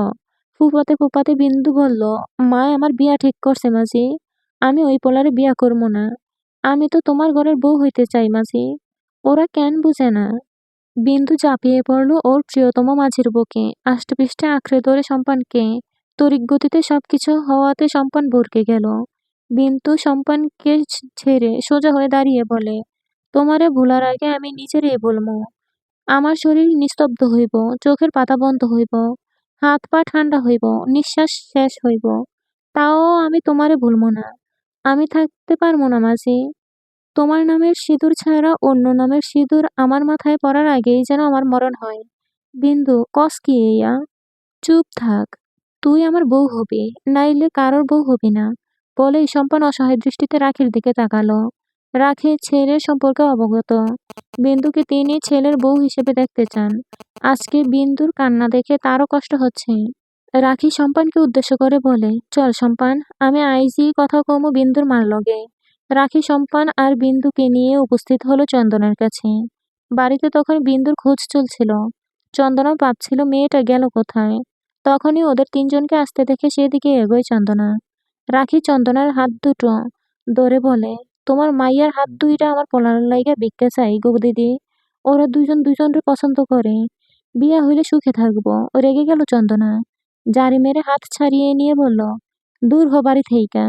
ফুপাতে ফুপাতে বিন্দু বলল, মা আমার বিয়া ঠিক করছে মাঝি। আমি ওই পোলারে বিয়া করবো না। আমি তো তোমার ঘরের বউ হইতে চাই মাঝি। ওরা কেন বুঝে না? বিন্দু ঝাঁপিয়ে পড়ল ওর প্রিয়তম মাঝির বুকে, আষ্টেপৃষ্ঠে আঁকড়ে ধরে সম্পানকে। তড়িৎ গতিতে সবকিছু হওয়াতে সম্পান ভরকে গেল। বিন্দু সম্পানকে ছেড়ে সোজা হয়ে দাঁড়িয়ে বলে, তোমারে ভোলার আগে আমি নিজেরই বলবো। আমার শরীর নিস্তব্ধ হইব, চোখের পাতা বন্ধ হইব, হাত পা ঠান্ডা হইব, নিঃশ্বাস শেষ হইব, তাও আমি তোমারে ভুলবো না। আমি থাকতে পারবো না মাঝি। তোমার নামের সিঁদুর ছাড়া অন্য নামের সিঁদুর আমার মাথায় পড়ার আগেই যেন আমার মরণ হয়। বিন্দু, কস কি ইয়া? চুপ থাক। তুই আমার বউ হবি, নাইলে কারোর বউ হবি না। বলেই সম্পান অসহায় দৃষ্টিতে রাখির দিকে তাকালো। রাখি ছেলের সম্পর্কে অবগত। বিন্দুকে তিনি ছেলের বউ হিসেবে দেখতে চান। আজকে বিন্দুর কান্না দেখে তারও কষ্ট হচ্ছে। রাখি সম্পানকে উদ্দেশ্য করে বলে, চল সম্পান, আমি আইজি কথা কমু বিন্দুর মার লগে। রাখি সম্পান আর বিন্দুকে নিয়ে উপস্থিত হলো চন্দনার কাছে। বাড়িতে তখন বিন্দুর খোঁজ চলছিল। চন্দনা ভাবছিল মেয়েটা গেল কোথায়। তখনই ওদের তিনজনকে আসতে দেখে সেদিকে এগোয় চন্দনা। রাখি চন্দনার হাত দুটো ধরে বলে, তোমার মাইয়ার হাত দুইটা আমার পোলার লাইগা ভিক্ষা চাই গো দিদি। ওরা দুইজন দুইজনকে পছন্দ করে। বিয়া হইলে সুখে থাকবো। রেগে গেল চন্দনা। জারি মেরে হাত ছাড়িয়ে নিয়ে বলল, দূর হ বাড়ি থেইকা।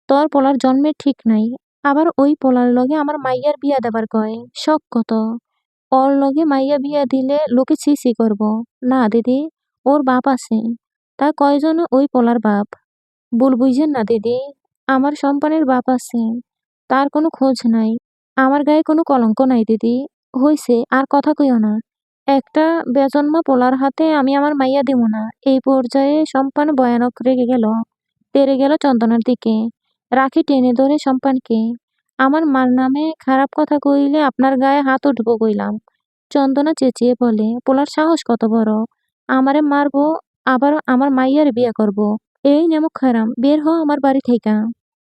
তোর পোলার জন্মের ঠিক নাই। আবার ওই পোলার লগে আমার মাইয়ার বিয়া দেবার কয়। শখ কত! ওর লগে মাইয়া বিয়া দিলে লোকে ছি ছি করবো। না দিদি, ওর বাপ আছে। তা কয়জন ওই পোলার বাপ? ভুল বুঝেন না দিদি, আমার সম্পানের বাপ আছে। তার কোনো খোঁজ নাই। আমার গায়ে কোনো কলঙ্ক নাই দিদি। হইছে, আর কথা কইও না। একটা বেজন্মা পোলার হাতে আমি আমার মাইয়া দিব না। এই পর্যায়ে সম্পান ভয়ানক রেগে গেল। তেড়ে গেল চন্দনার দিকে। রাখি টেনে ধরে সম্পানকে। আমার মার নামে খারাপ কথা কইলে আপনার গায়ে হাত উঠবো কইলাম। চন্দনা চেঁচিয়ে বলে, পোলার সাহস কত বড়! আমারে মারবো, আবার আমার মাইয়ার বিয়ে করব। এই নেমুক খারাম, বের হ আমার বাড়ি থেইকা।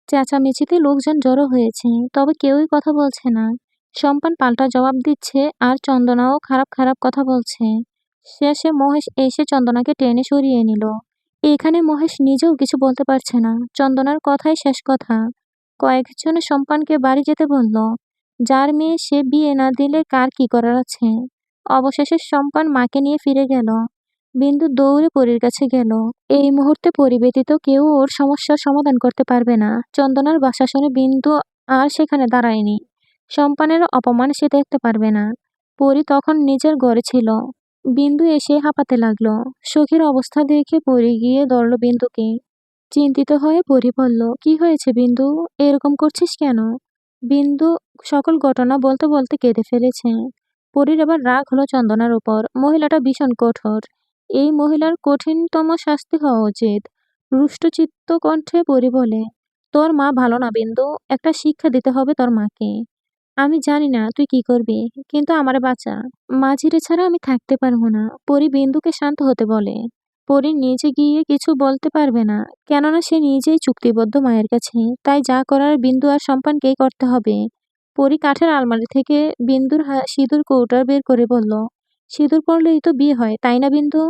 চেঁচামেচিতে লোকজন জড়ো হয়েছে, তবে কেউই কথা বলছে না। সম্পান পাল্টা জবাব দিচ্ছে আর চন্দনাও খারাপ খারাপ কথা বলছে। শেষে মহেশ এসে চন্দনাকে টেনে সরিয়ে নিল। এখানে মহেশ নিজেও কিছু বলতে পারছে না। চন্দনার কথাই শেষ কথা। কয়েকজনে সম্পানকে বাড়ি যেতে বলল। যার মেয়ে সে বিয়ে না দিলে কার কি করার আছে। অবশেষে সম্পান মাকে নিয়ে ফিরে গেল। বিন্দু দৌড়ে পরীর কাছে গেল। এই মুহূর্তে পরি ব্যতীত কেউ ওর সমস্যার সমাধান করতে পারবে না। চন্দনার বাসা শুনে বিন্দু আর সেখানে দাঁড়ায়নি। সম্পানের অপমান সে দেখতে পারবে না। পরি তখন নিজের ঘরে ছিল। বিন্দু এসে হাঁপাতে লাগলো। সখীর অবস্থা দেখে পরি গিয়ে ধরল বিন্দুকে। চিন্তিত হয়ে পরি বলল, কি হয়েছে বিন্দু? এরকম করছিস কেন? বিন্দু সকল ঘটনা বলতে বলতে কেঁদে ফেলেছে। পরির এবার রাগ হলো চন্দনার উপর। মহিলাটা ভীষণ কঠোর। এই মহিলার কঠিনতম শাস্তি হওয়া উচিত। রুষ্টচিত্ত কণ্ঠে পরি বলে, তোর মা ভালো না বিন্দু, একটা শিক্ষা দিতে হবে তোর মাকে। আমি জানি না তুই কি করবি, কিন্তু আমারে বাঁচা। মাঝিরে ছাড়া আমি থাকতে পারবো না। পরি বিন্দুকে শান্ত হতে বলে। পরি নিজে গিয়ে কিছু বলতে পারবে না, কেননা সে নিজেই চুক্তিবদ্ধ মায়ের কাছে। তাই যা করার বিন্দু আর সম্পানকেই করতে হবে। পরি কাঠের আলমারি থেকে বিন্দুর সিঁদুর কৌটা বের করে বলল, সিঁদুর পরলেই তো বিয়ে হয়, তাই না বিন্দু?